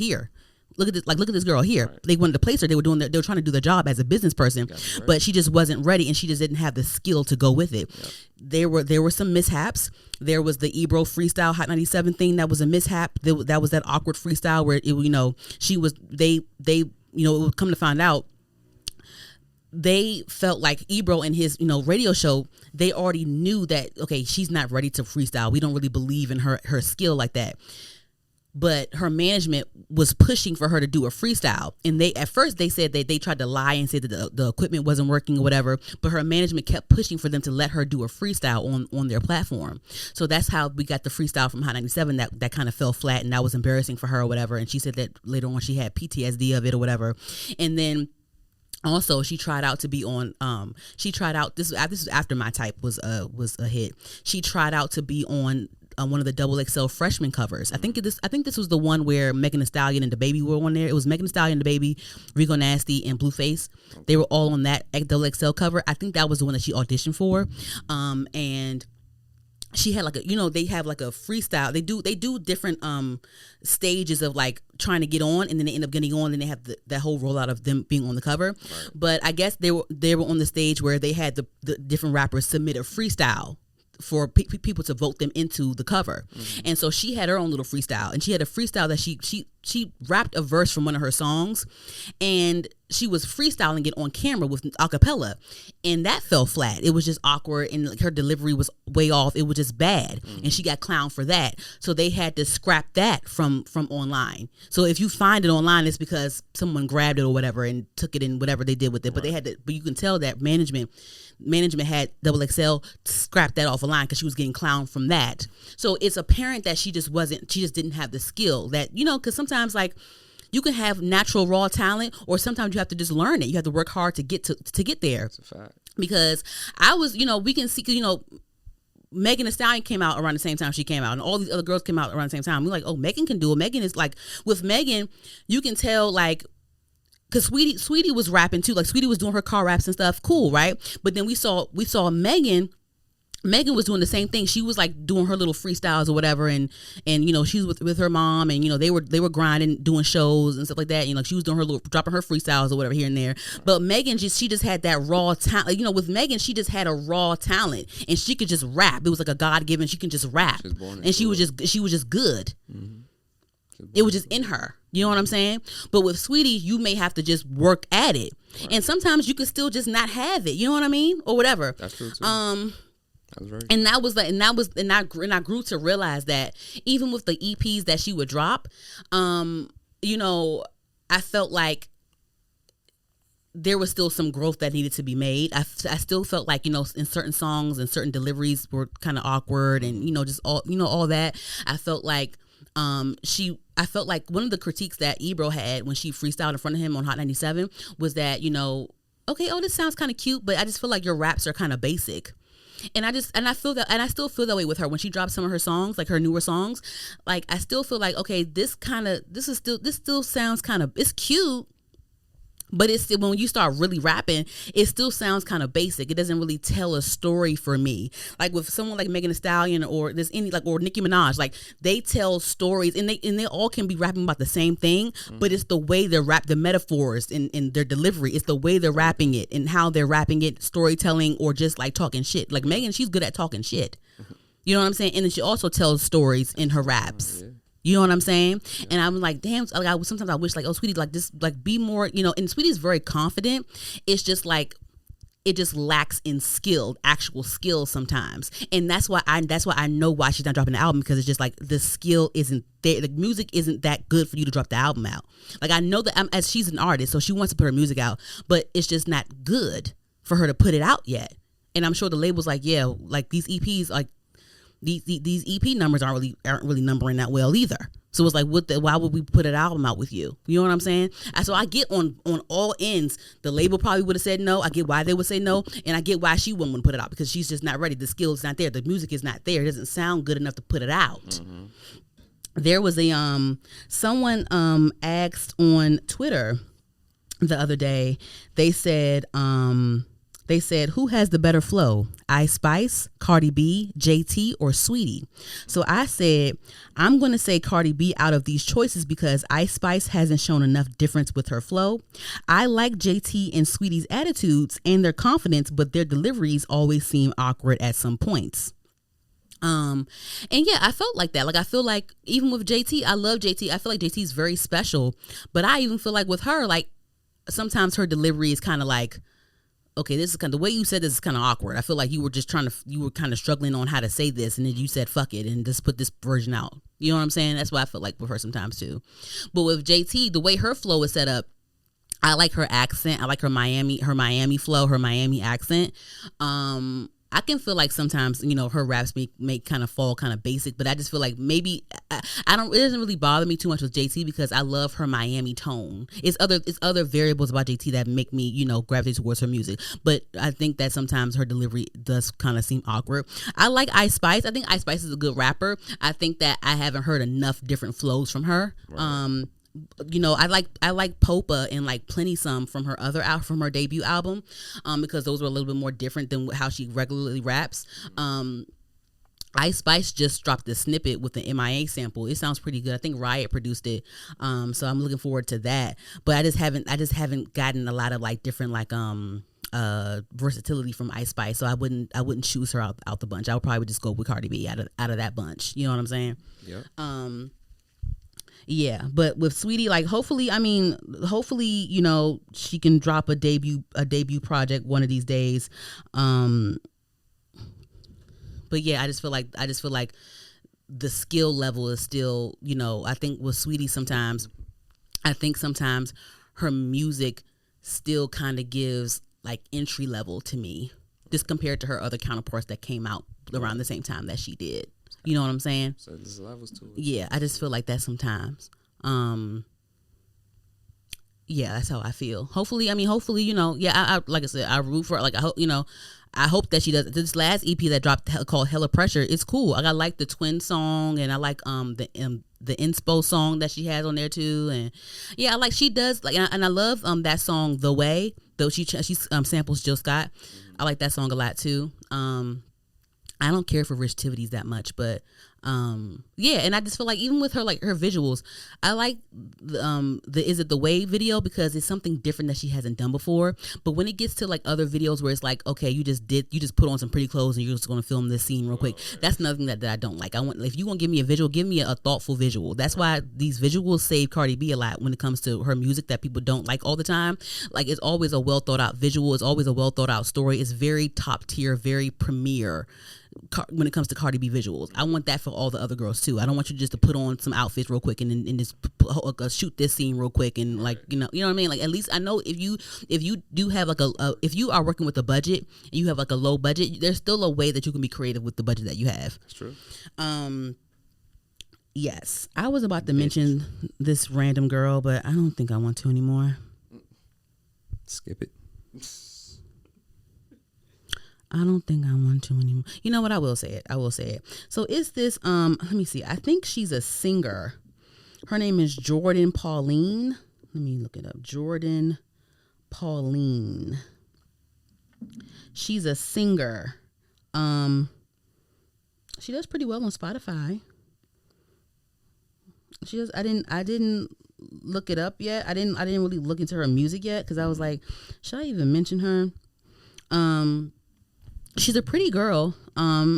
look at this girl here. Right. They wanted to place her. They were trying to do their job as a business person, right. But she just wasn't ready, and she just didn't have the skill to go with it. Yep. There were some mishaps. There was the Ebro freestyle Hot 97 thing that was a mishap. That was that awkward freestyle where she was it would come to find out. They felt like Ebro and his, radio show, they already knew that, okay, she's not ready to freestyle. We don't really believe in her skill like that. But her management was pushing for her to do a freestyle. And at first they said that they tried to lie and said that the equipment wasn't working or whatever. But her management kept pushing for them to let her do a freestyle on their platform. So that's how we got the freestyle from Hot 97 that kind of fell flat, and that was embarrassing for her or whatever. And she said that later on she had PTSD of it or whatever. And then also, she tried out to be on. This was after My Type was a hit. She tried out to be on one of the XXL freshman covers. I think this was the one where Megan Thee Stallion and DaBaby were on there. It was Megan Thee Stallion, DaBaby, Rico Nasty, and Blueface. They were all on that XXL cover. I think that was the one that she auditioned for, and she had like they have like a freestyle. They do different stages of like trying to get on, and then they end up getting on, and they have that whole rollout of them being on the cover. Right. But I guess they were on the stage where they had the different rappers submit a freestyle for people to vote them into the cover. Mm-hmm. And so she had her own little freestyle, and she had a freestyle that she rapped a verse from one of her songs, and she was freestyling it on camera with acapella, and that fell flat. It was just awkward, and like her delivery was way off. It was just bad. Mm-hmm. And she got clowned for that. So they had to scrap that from online. So if you find it online, it's because someone grabbed it or whatever and took it and whatever they did with it. Right. But you can tell that management had XXL scrap that off a line because she was getting clowned from that. So it's apparent that she just didn't have the skill that, because sometimes like you can have natural raw talent, or sometimes you have to just learn it. You have to work hard to get there. That's a fact. Because I was, we can see, Megan Thee Stallion came out around the same time she came out, and all these other girls came out around the same time. We're like, oh, Megan can do it. Megan is like, with Megan, you can tell like, because Saweetie was rapping too. Like Saweetie was doing her car raps and stuff. Cool, right? But then we saw Megan. Megan was doing the same thing. She was like doing her little freestyles or whatever, and she was with her mom, and they were grinding, doing shows and stuff like that. She was doing her little, dropping her freestyles or whatever here and there. But Megan she just had that raw talent. With Megan, she just had a raw talent, and she could just rap. It was like a God given. She can just rap, and she was just good. Mm-hmm. It was just in her. You know what I'm saying? But with Saweetie, you may have to just work at it, right. And sometimes you could still just not have it. You know what I mean, or whatever. That's true too. And I grew to realize that even with the EPs that she would drop, I felt like there was still some growth that needed to be made. I still felt like, in certain songs and certain deliveries were kind of awkward, and just all that. I felt like one of the critiques that Ebro had when she freestyled in front of him on Hot 97 was that, okay, this sounds kind of cute, but I just feel like your raps are kind of basic. And I feel that, and I still feel that way with her when she drops some of her songs, like her newer songs. Like I still feel like, okay, this still sounds kind of, it's cute, But it's still, when you start really rapping, it still sounds kind of basic. It doesn't really tell a story for me. Like with someone like Megan Thee Stallion or there's any like or Nicki Minaj, like they tell stories and they all can be rapping about the same thing, but it's the way they rap, the metaphors in their delivery. It's the way they're rapping it and how they're rapping it, storytelling or just like talking shit. Like Megan, she's good at talking shit. You know what I'm saying? And then she also tells stories in her raps. You know what I'm saying? Yeah. And I'm like, damn, like, sometimes I wish like, oh, Saweetie, like just like be more, you know, and Saweetie's very confident. It's just like, it just lacks in actual skill sometimes. And that's why I know why she's not dropping the album, because it's just like the skill isn't there. The music isn't that good for you to drop the album out. Like I know that as she's an artist, so she wants to put her music out, but it's just not good for her to put it out yet. And I'm sure the label's like, yeah, like these EPs, like, these EP numbers aren't really numbering that well either. So it's like, why would we put an album out with you? You know what I'm saying? And so I get on all ends. The label probably would have said no. I get why they would say no, and I get why she wouldn't want to put it out, because she's just not ready. The skill is not there. The music is not there. It doesn't sound good enough to put it out. Mm-hmm. There was a someone asked on Twitter the other day. They said who has the better flow, Ice Spice, Cardi B, JT, or Saweetie? So I said, I'm going to say Cardi B out of these choices because Ice Spice hasn't shown enough difference with her flow. I like JT and Saweetie's attitudes and their confidence, but their deliveries always seem awkward at some points. And yeah, I felt like that. Like, I feel like even with JT, I love JT. I feel like JT is very special, but I even feel like with her, like sometimes her delivery is kind of like, okay, this is kind of the way you said this is kind of awkward. I feel like you were kind of struggling on how to say this, and then you said fuck it and just put this version out. You know what I'm saying? That's what I feel like with her sometimes too. But with JT, the way her flow is set up, I like her accent. I like her Miami flow, her Miami accent. I can feel like sometimes, you know, her raps may kind of fall kind of basic, but I just feel like maybe it doesn't really bother me too much with JT because I love her Miami tone. It's other variables about JT that make me, you know, gravitate towards her music. But I think that sometimes her delivery does kind of seem awkward. I like Ice Spice. I think Ice Spice is a good rapper. I think that I haven't heard enough different flows from her. Right. You know, I like Popa and like Plenty Some from her debut album, because those were a little bit more different than how she regularly raps. Ice Spice just dropped a snippet with the MIA sample. It sounds pretty good. I think Riot produced it, so I'm looking forward to that. But I just haven't gotten a lot of like different like versatility from Ice Spice, so I wouldn't choose her out the bunch. I would probably just go with Cardi B out of that bunch. You know what I'm saying? Yeah. Yeah, but with Saweetie, like hopefully, you know, she can drop a debut project one of these days. But yeah, I just feel like the skill level is still, you know, I think with Saweetie sometimes her music still kind of gives like entry level to me, just compared to her other counterparts that came out around the same time that she did. You know what I'm saying? So there's levels to it. Yeah, I just feel like that sometimes. Yeah, that's how I feel. Hopefully, you know, yeah, I like I said, I root for her. Like, I hope that she does. This last EP that dropped called Hella Pressure, it's cool. I like the Twin song, and I like the Inspo song that she has on there too. And yeah, I like she does like, and I love that song The Way, though she samples Jill Scott. I like that song a lot too. I don't care for Rich Tivities that much, but yeah, and I just feel like even with her, like her visuals, I like the Is It The Way video because it's something different that she hasn't done before. But when it gets to like other videos where it's like, okay, you just put on some pretty clothes and you're just gonna film this scene real quick. That's another thing that I don't like. If you want to give me a visual, give me a thoughtful visual. That's why these visuals save Cardi B a lot when it comes to her music that people don't like all the time. Like, it's always a well thought out visual. It's always a well thought out story. It's very top tier, very premiere when it comes to Cardi B visuals. I want that for all the other girls too. I don't want you just to put on some outfits real quick and just shoot this scene real quick and like, you know what I mean? Like, at least I know if you do have like if you are working with a budget and you have like a low budget, there's still a way that you can be creative with the budget that you have. That's true. Yes, I was about to mention this random girl, but I don't think I want to anymore. Skip it. I don't think I want to anymore. You know what? I will say it. So it's this, let me see. I think she's a singer. Her name is Jordan Pauline. Let me look it up. Jordan Pauline. She's a singer. She does pretty well on Spotify. She does. I didn't look it up yet. I didn't really look into her music yet because I was like, should I even mention her? She's a pretty girl.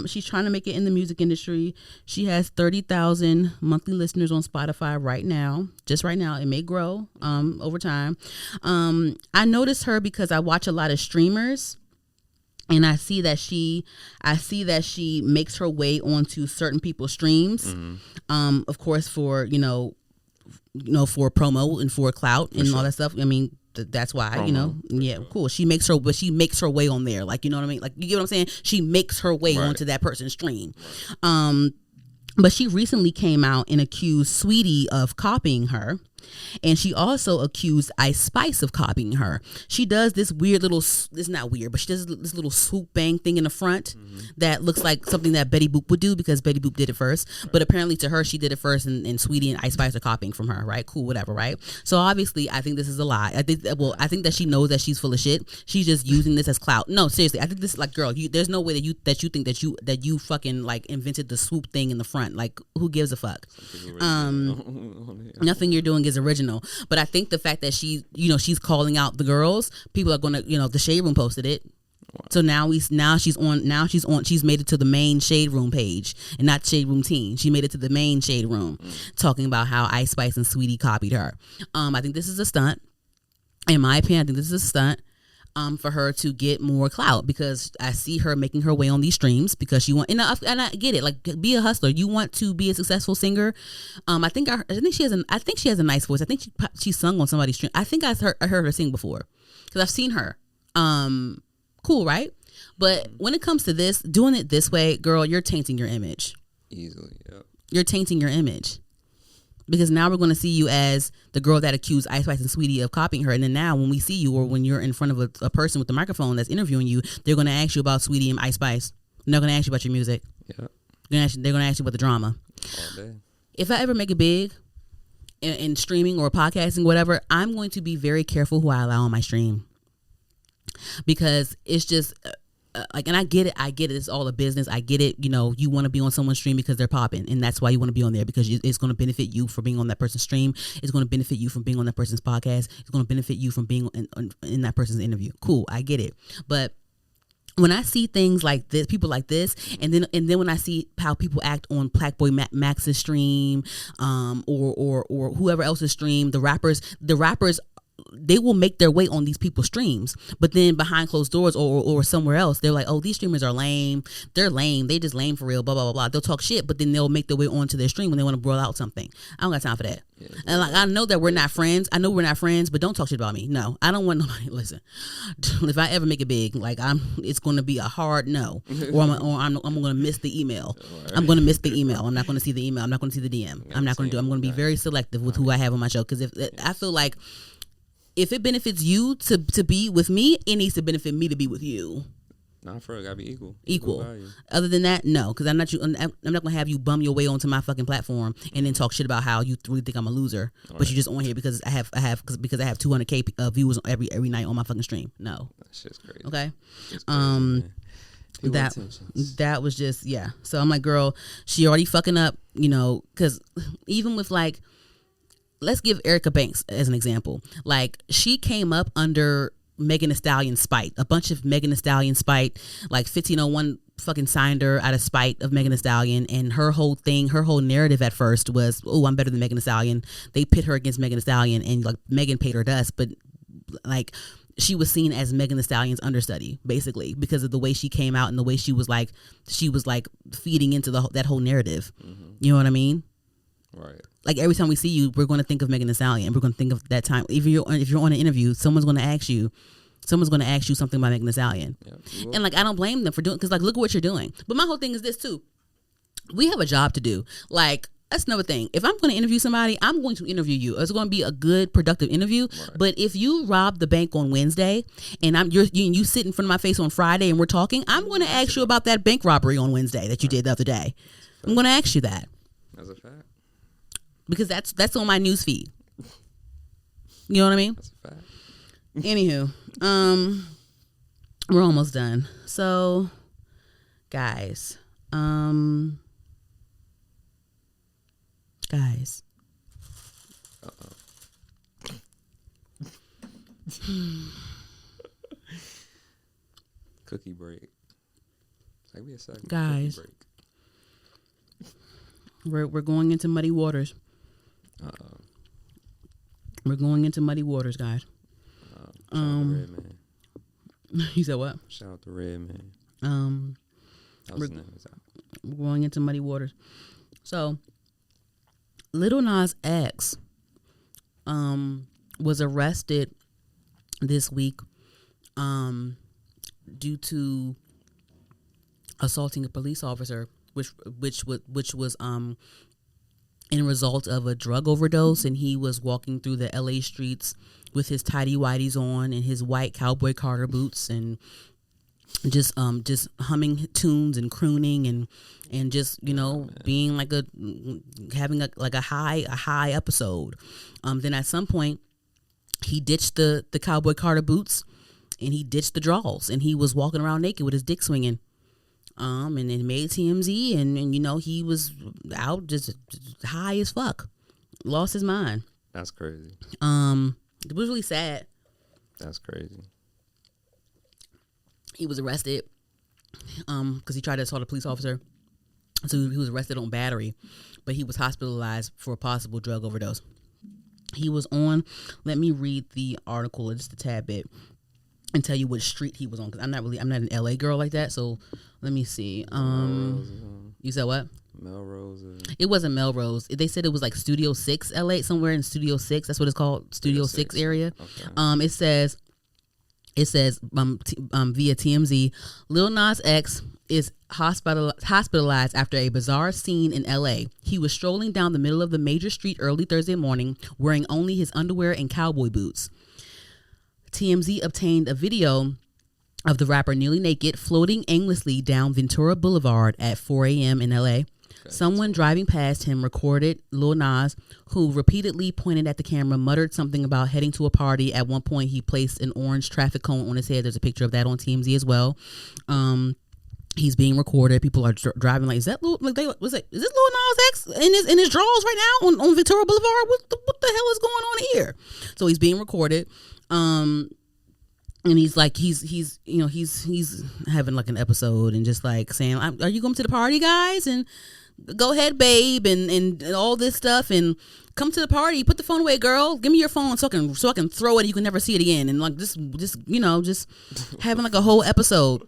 She's trying to make it in the music industry. She has 30,000 monthly listeners on Spotify right now. Just right now. It may grow over time. I noticed her because I watch a lot of streamers. And I see that she makes her way onto certain people's streams, of course, for for promo and for clout and all that stuff. I mean, that's why promo, cool. She makes her way on there, like, you know what I mean, like, you get what I'm saying. She makes her way onto that person's stream. But she recently came out and accused Saweetie of copying her. And she also accused Ice Spice of copying her. She does this weird little, it's not weird, but she does this little swoop bang thing in the front that looks like something that Betty Boop would do because Betty Boop did it first. Right. But apparently to her, she did it first, and Saweetie and Ice Spice are copying from her, right? Cool, whatever, right? So obviously, I think this is a lie. I think that she knows that she's full of shit. She's just using this as clout. No, seriously, I think this is like, girl, there's no way that you think that you fucking like invented the swoop thing in the front. Like, who gives a fuck? Nothing you're doing is original. But I think the fact that she's calling out the girls, people are gonna, the Shade Room posted it. Wow. So she's made it to the main Shade Room page and not Shade Room team. She made it to the main Shade Room talking about how Ice Spice and Saweetie copied her. I think this is a stunt. In my opinion, I think this is a stunt. For her to get more clout, because I see her making her way on these streams because she and I get it, like, be a hustler. You want to be a successful singer. I think she has a nice voice. I think she sung on somebody's stream. I think I heard her sing before because I've seen her. Cool, right? But when it comes to this, doing it this way, girl, you're tainting your image. Easily, yeah. You're tainting your image. Because now we're going to see you as the girl that accused Ice Spice and Saweetie of copying her. And then now when we see you, or when you're in front of a person with the microphone that's interviewing you, they're going to ask you about Saweetie and Ice Spice. They're not going to ask you about your music. Yeah. They're going to ask you about the drama. All day. If I ever make it big in streaming or podcasting, whatever, I'm going to be very careful who I allow on my stream. Because it's just... and I get it. It's all a business. I get it. You want to be on someone's stream because they're popping, and that's why you want to be on there, because it's going to benefit you for being on that person's stream. It's going to benefit you from being on that person's podcast. It's going to benefit you from being in that person's interview. Cool, I get it. But when I see things like this, people like this, and then when I see how people act on Blackboy Max's stream, or whoever else's stream, the rappers. They will make their way on these people's streams, but then behind closed doors or somewhere else, they're like, oh, these streamers are lame. They're lame. They just lame for real, blah, blah, blah, blah. They'll talk shit, but then they'll make their way onto their stream when they want to brawl out something. I don't got time for that. Yeah, and like, I know that we're not friends. I know we're not friends, but don't talk shit about me. No, I don't want nobody. Listen, if I ever make it big, like, it's going to be a hard no, or I'm going to miss the email. Right. I'm going to miss the email. I'm not going to see the email. I'm not going to see the DM. I'm not going to do. I'm going to be very selective with who I have on my show, because if I feel like, if it benefits you to be with me, it needs to benefit me to be with you. Nah, for it gotta be equal. Equal. Other than that, no, because I'm not gonna have you bum your way onto my fucking platform and then talk shit about how you really think I'm a loser, but you're just on here because I have 200K viewers every night on my fucking stream. No, that shit's crazy. Okay, it's crazy, that was just, yeah. So I'm like, girl, she already fucking up, because even with, like, let's give Erica Banks as an example. Like, she came up under Megan Thee Stallion spite. A bunch of Megan Thee Stallion spite. Like 1501 fucking signed her out of spite of Megan Thee Stallion. And her whole narrative at first was, oh, I'm better than Megan Thee Stallion. They pit her against Megan Thee Stallion, and like Megan paid her dust, but like she was seen as Megan Thee Stallion's understudy, basically, because of the way she came out and the way she was like feeding into that whole narrative. Mm-hmm. You know what I mean? Right. Like, every time we see you, we're going to think of Megan Thee Stallion. We're going to think of that time. If you're on an interview, someone's going to ask you something about Megan Thee Stallion. Yeah, and like, I don't blame them for doing, because like, look at what you're doing. But my whole thing is this too. We have a job to do. Like, that's another thing. If I'm going to interview somebody, I'm going to interview you. It's going to be a good, productive interview. Right. But if you rob the bank on Wednesday and you sit in front of my face on Friday and we're talking, I'm going to ask you about that bank robbery on Wednesday that you did the other day. I'm going to ask you that. That's a fact. Because that's on my news feed. You know what I mean? That's a fact. Anywho, we're almost done. So, guys, Cookie break. Take me a second. Guys. Cookie we're going into muddy waters. break. We're going into muddy waters, guys. Shout out to Red Man. You said what? Shout out to Red Man. That was We're- his name. Was out. We're going into muddy waters. So, Lil Nas X was arrested this week due to assaulting a police officer, which was in result of a drug overdose, and he was walking through the LA streets with his Tighty Whities on and his white cowboy Carter boots and just humming tunes and crooning and just being like having a high episode. Then at some point he ditched the cowboy Carter boots and he ditched the draws and he was walking around naked with his dick swinging. And it made TMZ and he was out just high as fuck, lost his mind. That's crazy. It was really sad. That's crazy. He was arrested because he tried to assault a police officer. So he was arrested on battery, but he was hospitalized for a possible drug overdose. He was on, let me read the article just a tad bit and tell you which street he was on, because I'm not an LA girl like that. So let me see. You said what? Melrose. It wasn't Melrose. They said it was like Studio 6 LA, somewhere in Studio 6. That's what it's called, Studio 6 area. Okay. It says via TMZ, Lil Nas X is hospitalized after a bizarre scene in LA. He was strolling down the middle of the major street early Thursday morning, wearing only his underwear and cowboy boots. TMZ obtained a video of the rapper nearly naked, floating aimlessly down Ventura Boulevard at 4 a.m. in LA. Someone driving past him recorded Lil Nas, who repeatedly pointed at the camera, muttered something about heading to a party. At one point, he placed an orange traffic cone on his head. There's a picture of that on TMZ as well. He's being recorded. People are driving like, is this Lil Nas X in his drawers right now on Ventura Boulevard? What the hell is going on here? So he's being recorded. And he's like, he's having like an episode and just like saying, are you going to the party, guys? And go ahead, babe, and all this stuff, and come to the party. Put the phone away, girl. Give me your phone so I can throw it and you can never see it again. And like just having like a whole episode.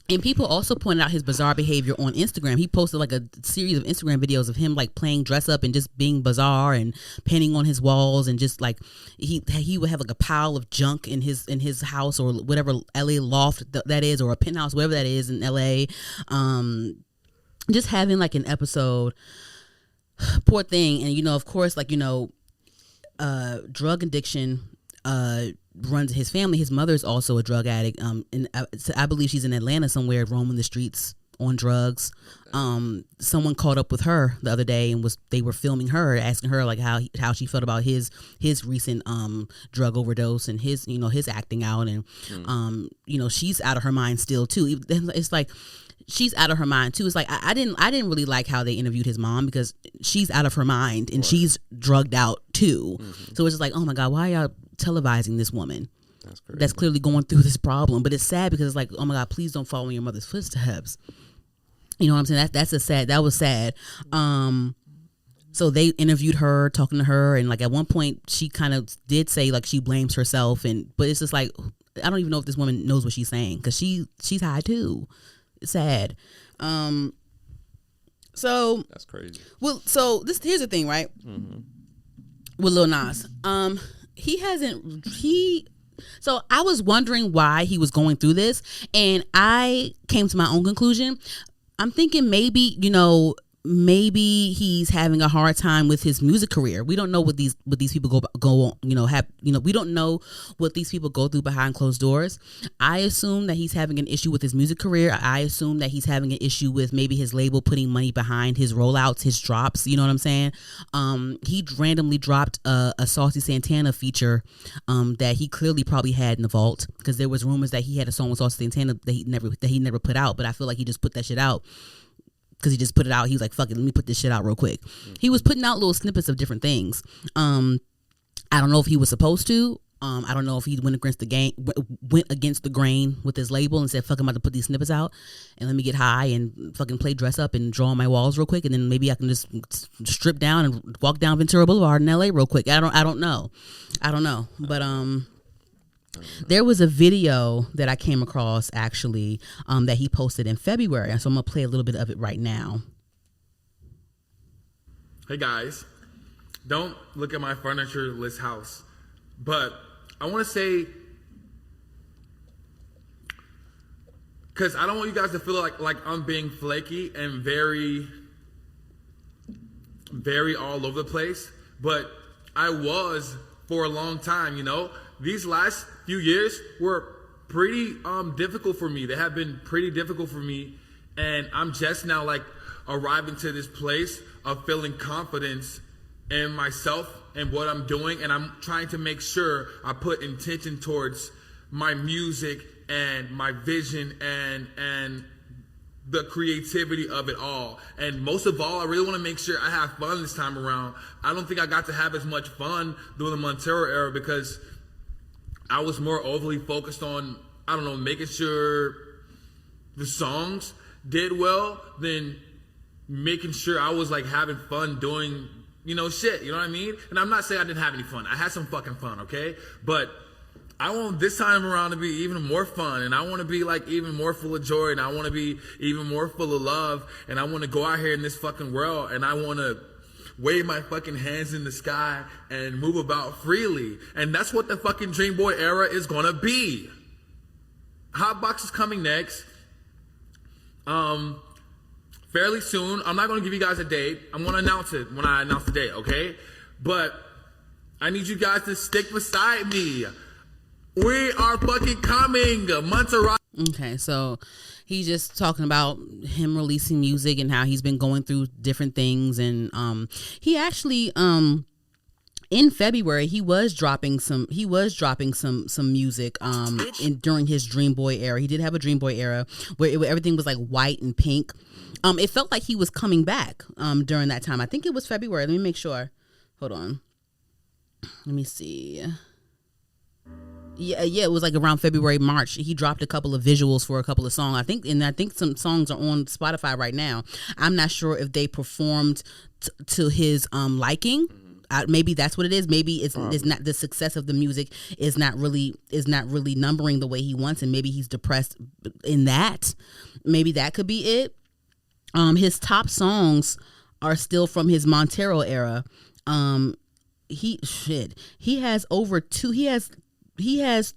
And people also pointed out his bizarre behavior on Instagram. He posted like a series of Instagram videos of him like playing dress up and just being bizarre and painting on his walls, and just like he would have like a pile of junk in his house or whatever LA loft that is, or a penthouse, whatever that is in LA. Just having like an episode. Poor thing. And of course, like drug addiction runs his family. His mother is also a drug addict. And I believe she's in Atlanta somewhere, roaming the streets on drugs. Someone caught up with her the other day and they were filming her, asking her like how she felt about his recent drug overdose and his acting out, and she's out of her mind still too. It's like she's out of her mind too. It's like I didn't really like how they interviewed his mom, because she's out of her mind and she's drugged out too. So it's just like, oh my God, why are y'all televising this woman that's clearly going through this problem? But it's sad because it's like, oh my God, please don't follow in your mother's footsteps. You know what I'm saying? That was sad. So they interviewed her, talking to her, and like at one point she kind of did say like she blames herself, but it's just like, I don't even know if this woman knows what she's saying, because she's high too. It's sad. So that's crazy. Well, so here's the thing, right? With Lil Nas, so I was wondering why he was going through this, and I came to my own conclusion. I'm thinking maybe maybe he's having a hard time with his music career. We don't know what these people go on, we don't know what these people go through behind closed doors. I assume that he's having an issue with his music career. I assume that he's having an issue with maybe his label putting money behind his rollouts, his drops. You know what I'm saying? He randomly dropped a Saucy Santana feature that he clearly probably had in the vault, because there was rumors that he had a song with Saucy Santana that he never put out. But I feel like he just put that shit out because he just put it out. He was like, fuck it, let me put this shit out real quick. He was putting out little snippets of different things. I don't know if he was supposed to. I don't know if he went against the grain with his label and said, fuck, I'm about to put these snippets out and let me get high and fucking play dress up and draw on my walls real quick, and then maybe I can just strip down and walk down Ventura Boulevard in LA real quick. I don't know. But there was a video that I came across actually that he posted in February, so I'm gonna play a little bit of it right now. Hey guys, don't look at my furniture-less house, but I want to say, because I don't want you guys to feel like I'm being flaky and very, very all over the place, but I was for a long time, These last few years were pretty difficult for me. They have been pretty difficult for me, and I'm just now arriving to this place of feeling confidence in myself and what I'm doing, and I'm trying to make sure I put intention towards my music and my vision and the creativity of it all. And most of all, I really want to make sure I have fun this time around. I don't think I got to have as much fun during the Montero era because I was more overly focused on, making sure the songs did well than making sure I was having fun doing, shit, you know what I mean? And I'm not saying I didn't have any fun. I had some fucking fun, okay? But I want this time around to be even more fun, and I want to be even more full of joy, and I want to be even more full of love, and I want to go out here in this fucking world, and I want to wave my fucking hands in the sky and move about freely. And that's what the fucking Dream Boy era is gonna be. Hotbox is coming next. Fairly soon. I'm not gonna give you guys a date. I'm gonna announce it when I announce the date, okay? But I need you guys to stick beside me. We are fucking coming. Montserrat. Okay, so he's just talking about him releasing music and how he's been going through different things, and he actually in February he was dropping some music during his Dream Boy era. He did have a Dream Boy era where everything was white and pink. It felt like he was coming back during that time. I think it was February. Let me make sure. Hold on. Let me see. Yeah, it was around February, March. He dropped a couple of visuals for a couple of songs. I think some songs are on Spotify right now. I'm not sure if they performed to his liking. Maybe that's what it is. Maybe it's not, the success of the music is not really numbering the way he wants, and maybe he's depressed in that. Maybe that could be it. His top songs are still from his Montero era. He has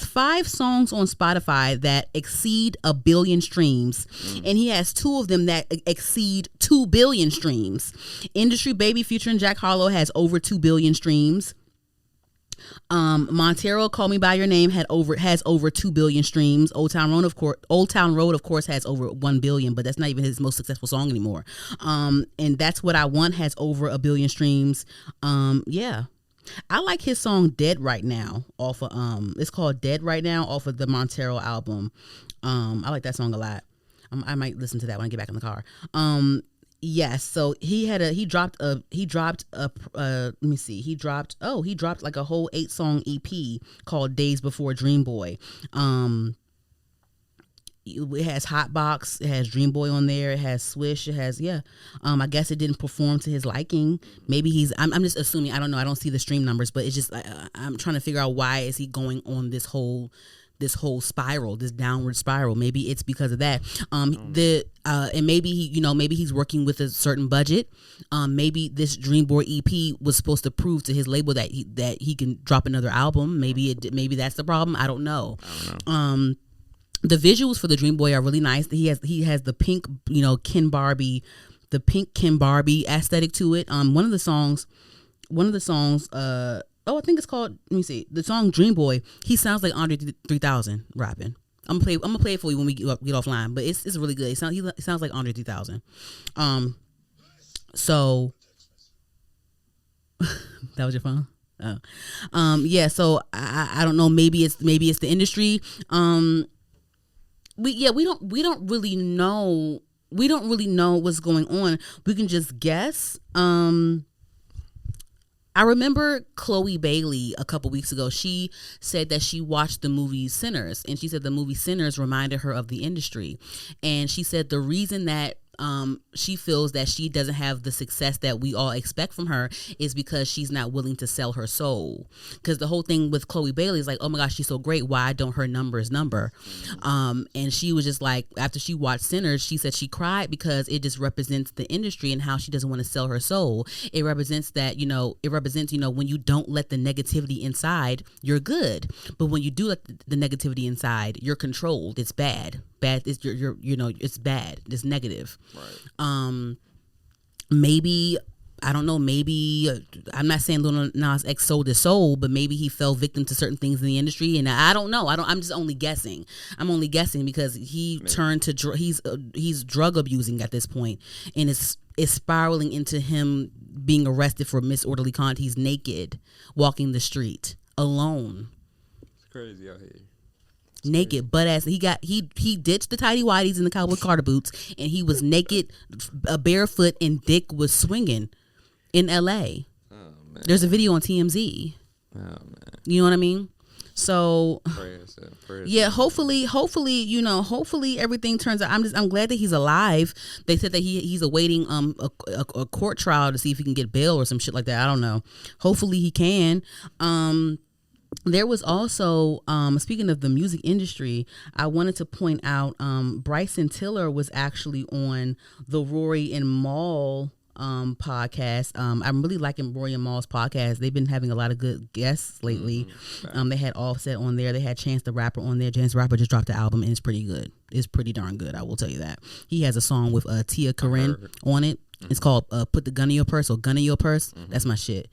five songs on Spotify that exceed 1 billion streams, and he has 2 of them that exceed 2 billion streams. Industry Baby featuring Jack Harlow has over 2 billion streams. Montero, Call Me By Your Name has over 2 billion streams. Old Town Road of course has over 1 billion, but that's not even his most successful song anymore. And That's What I Want has over 1 billion streams. Yeah, I like his song Dead Right Now off of it's called Dead Right Now off of the Montero album. I like that song a lot. I might listen to that when I get back in the car. Yes, so he dropped a whole 8-song EP called Days Before Dream Boy. It has Hotbox, it has Dream Boy on there, it has Swish, it has I guess it didn't perform to his liking. Maybe I'm just assuming, I don't know, I don't see the stream numbers, but it's just I'm trying to figure out why is he going on this whole spiral, this downward spiral. Maybe it's because of that. And maybe maybe he's working with a certain budget. Maybe this Dream Boy EP was supposed to prove to his label that he can drop another album. Maybe that's the problem. I don't know. The visuals for the Dream Boy are really nice. He has the pink, Ken Barbie aesthetic to it. One of the songs, I think it's called, let me see, the song Dream Boy, he sounds like Andre 3000 rapping. I'm gonna play it for you when we get offline, but it's really good. He sounds like Andre 3000. So that was your phone? Oh. Yeah, so I don't know, maybe it's the industry. We don't really know what's going on. We can just guess. I remember Chloe Bailey a couple weeks ago. She said that she watched the movie Sinners, and she said the movie Sinners reminded her of the industry. And she said the reason that she feels that she doesn't have the success that we all expect from her is because she's not willing to sell her soul. Because the whole thing with Chloe Bailey is like, oh my gosh, she's so great, why don't her numbers number? And she was just like, after she watched Sinners, she said she cried because it just represents the industry and how she doesn't want to sell her soul. It represents that, when you don't let the negativity inside, you're good. But when you do let the negativity inside, you're controlled. It's bad. It's it's bad. It's negative. Right. Maybe, I don't know, I'm not saying Lil Nas X sold his soul, but maybe he fell victim to certain things in the industry, and I don't know. I'm just only guessing. I'm only guessing because he turned to he's drug abusing at this point, and it's spiraling into him being arrested for disorderly conduct. He's naked, walking the street alone. It's crazy out here. Naked, butt ass. He ditched the Tighty Whities and the cowboy Carter boots, and he was naked, barefoot, and dick was swinging in L.A. Oh, man. There's a video on TMZ. Oh, man. You know what I mean? So Prayers, yeah, hopefully everything turns out. I'm glad that he's alive. They said that he's awaiting a court trial to see if he can get bail or some shit like that. I don't know. Hopefully he can. There was also, speaking of the music industry, I wanted to point out Bryson Tiller was actually on the Rory and Mal podcast. I'm really liking Rory and Mal's podcast. They've been having a lot of good guests lately. They had Offset on there. They had Chance the Rapper on there. Chance the Rapper just dropped the album, and it's pretty good. It's pretty darn good, I will tell you that. He has a song with Tia Corinne on it. It's called Put the Gun in Your Purse or Gun in Your Purse. That's my shit.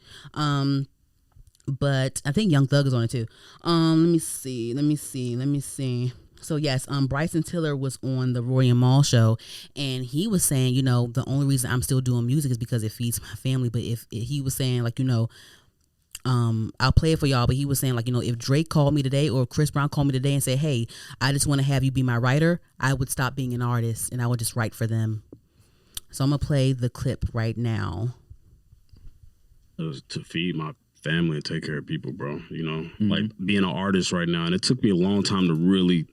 But I think Young Thug is on it too. Let me see. So yes, Bryson Tiller was on the Rory and Mal show, and he was saying, the only reason I'm still doing music is because it feeds my family. But if he was saying, like, I'll play it for y'all, but he was saying, like, if Drake called me today or Chris Brown called me today and said, hey, I just want to have you be my writer, I would stop being an artist and I would just write for them. So I'm gonna play the clip right now. It was to feed my family and take care of people, bro. Like being an artist right now, and it took me a long time to really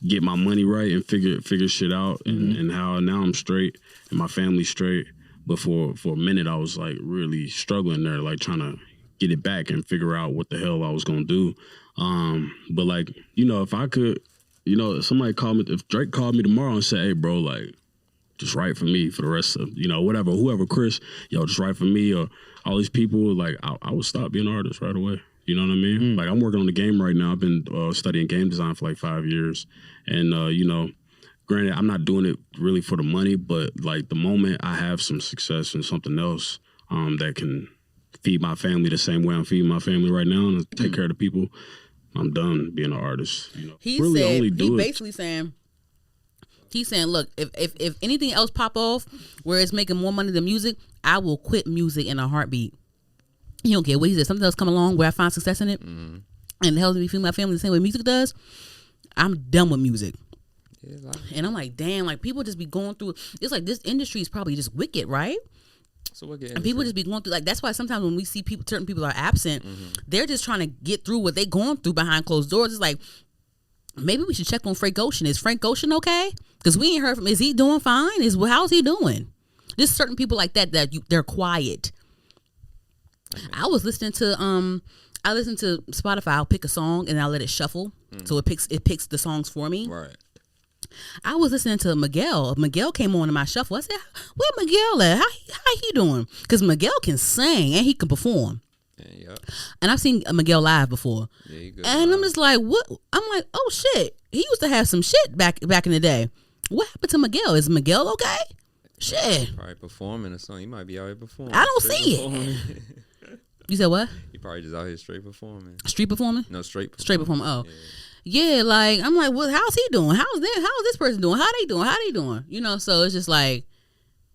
get my money right and figure shit out, and how now I'm straight and my family's straight. But for a minute, I was like really struggling there, like trying to get it back and figure out what the hell I was gonna do. But like, if I could, if somebody called me, if Drake called me tomorrow and said, hey, bro, like, just write for me for the rest of, whoever, Chris, just write for me, or all these people, like, I would stop being an artist right away. You know what I mean? Like, I'm working on the game right now. I've been studying game design for like 5 years. And, granted, I'm not doing it really for the money, but like the moment I have some success in something else that can feed my family the same way I'm feeding my family right now and take care of the people, I'm done being an artist. He's saying, look, if anything else pop off where it's making more money than music, I will quit music in a heartbeat. He don't care what he said. Something else come along where I find success in it, and it helps me feed my family the same way music does. I'm done with music. Yeah, and I'm like, damn, like people just be going through. It's like this industry is probably just wicked, right? So wicked. And people just be going through, like, that's why sometimes when we see certain people are absent, they're just trying to get through what they going through behind closed doors. It's like, maybe we should check on Frank Ocean. Is Frank Ocean okay? Because we ain't heard from him. Is he doing fine? How's he doing? There's certain people like that they're quiet. I was listening to I listen to Spotify. I'll pick a song and I'll let it shuffle, so it picks the songs for me. Right. I was listening to Miguel. Miguel came on in my shuffle. I said, "Where Miguel at? How he doing?" Because Miguel can sing and he can perform. Yeah. And I've seen Miguel live before. Yeah, he good. And I'm just like, what? I'm like, oh shit. He used to have some shit back in the day. What happened to Miguel? Is Miguel okay? Shit. Probably performing or something. He might be out here performing. I don't Straight see performing. it. You said what? He probably just out here straight performing. Street performing? No, straight performing. Straight performing. Oh. Yeah, like I'm like, well, how's he doing? How's this person doing? How they doing? You know, so it's just like,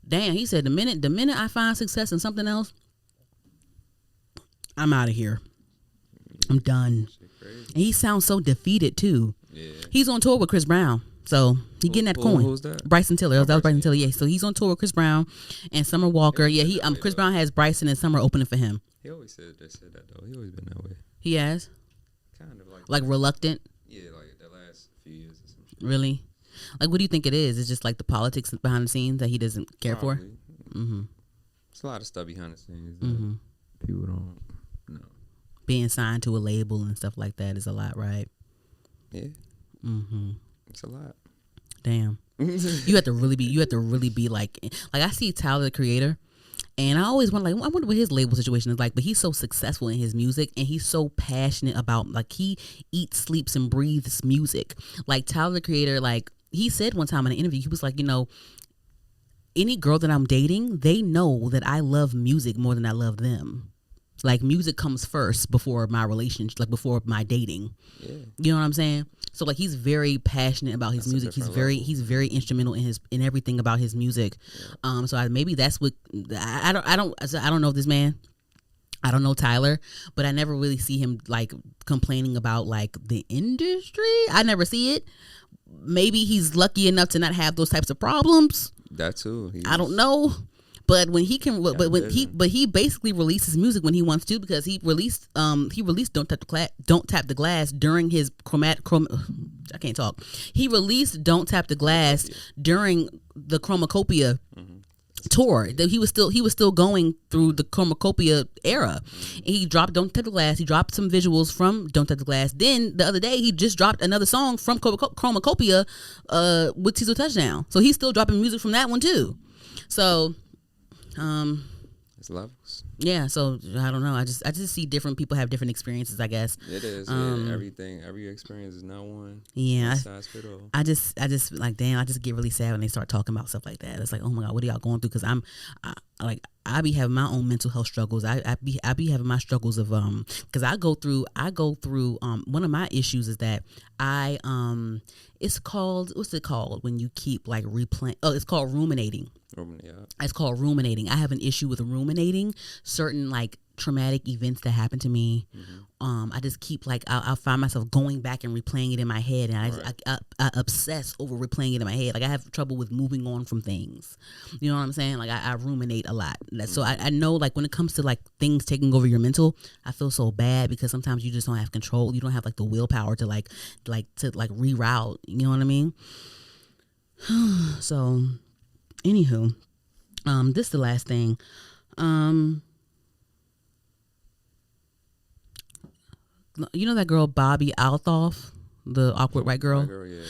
damn, he said the minute I find success in something else, I'm out of here. I'm done. And he sounds so defeated too. Yeah. He's on tour with Chris Brown. So he getting that coin. Who's that? Bryson Tiller. That was Bryson Tiller. Yeah. So he's on tour with Chris Brown and Summer Walker. Yeah. He Chris Brown has Bryson and Summer opening for him. He always said that though. He always been that way. He has. Kind of like reluctant. Yeah, like the last few years or some shit. Really? Like, what do you think it is? It's just like the politics behind the scenes that he doesn't care for. Mm-hmm. It's a lot of stuff behind the scenes that people don't know. Being signed to a label and stuff like that is a lot, right? Yeah. It's a lot. Damn. You have to really be like I see Tyler the Creator, and I always wonder, like, I wonder what his label situation is like. But he's so successful in his music, and he's so passionate about, like, he eats, sleeps, and breathes music. Like Tyler the Creator, like he said one time in an interview, he was like, you know, any girl that I'm dating, they know that I love music more than I love them. Like, music comes first before my relationship, like before my dating. Yeah. You know what I'm saying? So like, he's very passionate about his music. He's very instrumental in everything about his music. Yeah. So maybe that's what I don't know this man. I don't know Tyler, but I never really see him like complaining about like the industry. I never see it. Maybe he's lucky enough to not have those types of problems. That too. I don't know. But when he can, he basically releases music when he wants to, because he released Don't Tap the Glass during his I can't talk. He released Don't Tap the Glass during the Chromacopia tour. He was still going through the Chromacopia era. And he dropped Don't Tap the Glass. He dropped some visuals from Don't Tap the Glass. Then the other day he just dropped another song from Chromacopia with Tizzle Touchdown. So he's still dropping music from that one too. So. It's levels. Yeah, so I don't know. I just see different people have different experiences, I guess. It is. Every experience is not one. Yeah. One size fit all. I just like, damn, I just get really sad when they start talking about stuff like that. It's like, oh my God, what are y'all going through? Because I be having my own mental health struggles. I be having my struggles of because I go through one of my issues is that it's called, what's it called when you keep like replaying? Oh, it's called ruminating. It's called ruminating. I have an issue with ruminating certain like traumatic events that happen to me. I just keep like I'll find myself going back and replaying it in my head, and I obsess over replaying it in my head. Like, I have trouble with moving on from things. You know what I'm saying? Like, I ruminate a lot. So I know, like, when it comes to like things taking over your mental, I feel so bad because sometimes you just don't have control. You don't have like the willpower to like reroute. You know what I mean? So, anywho, this is the last thing. You know that girl Bobby Althoff, the awkward white girl? Yeah.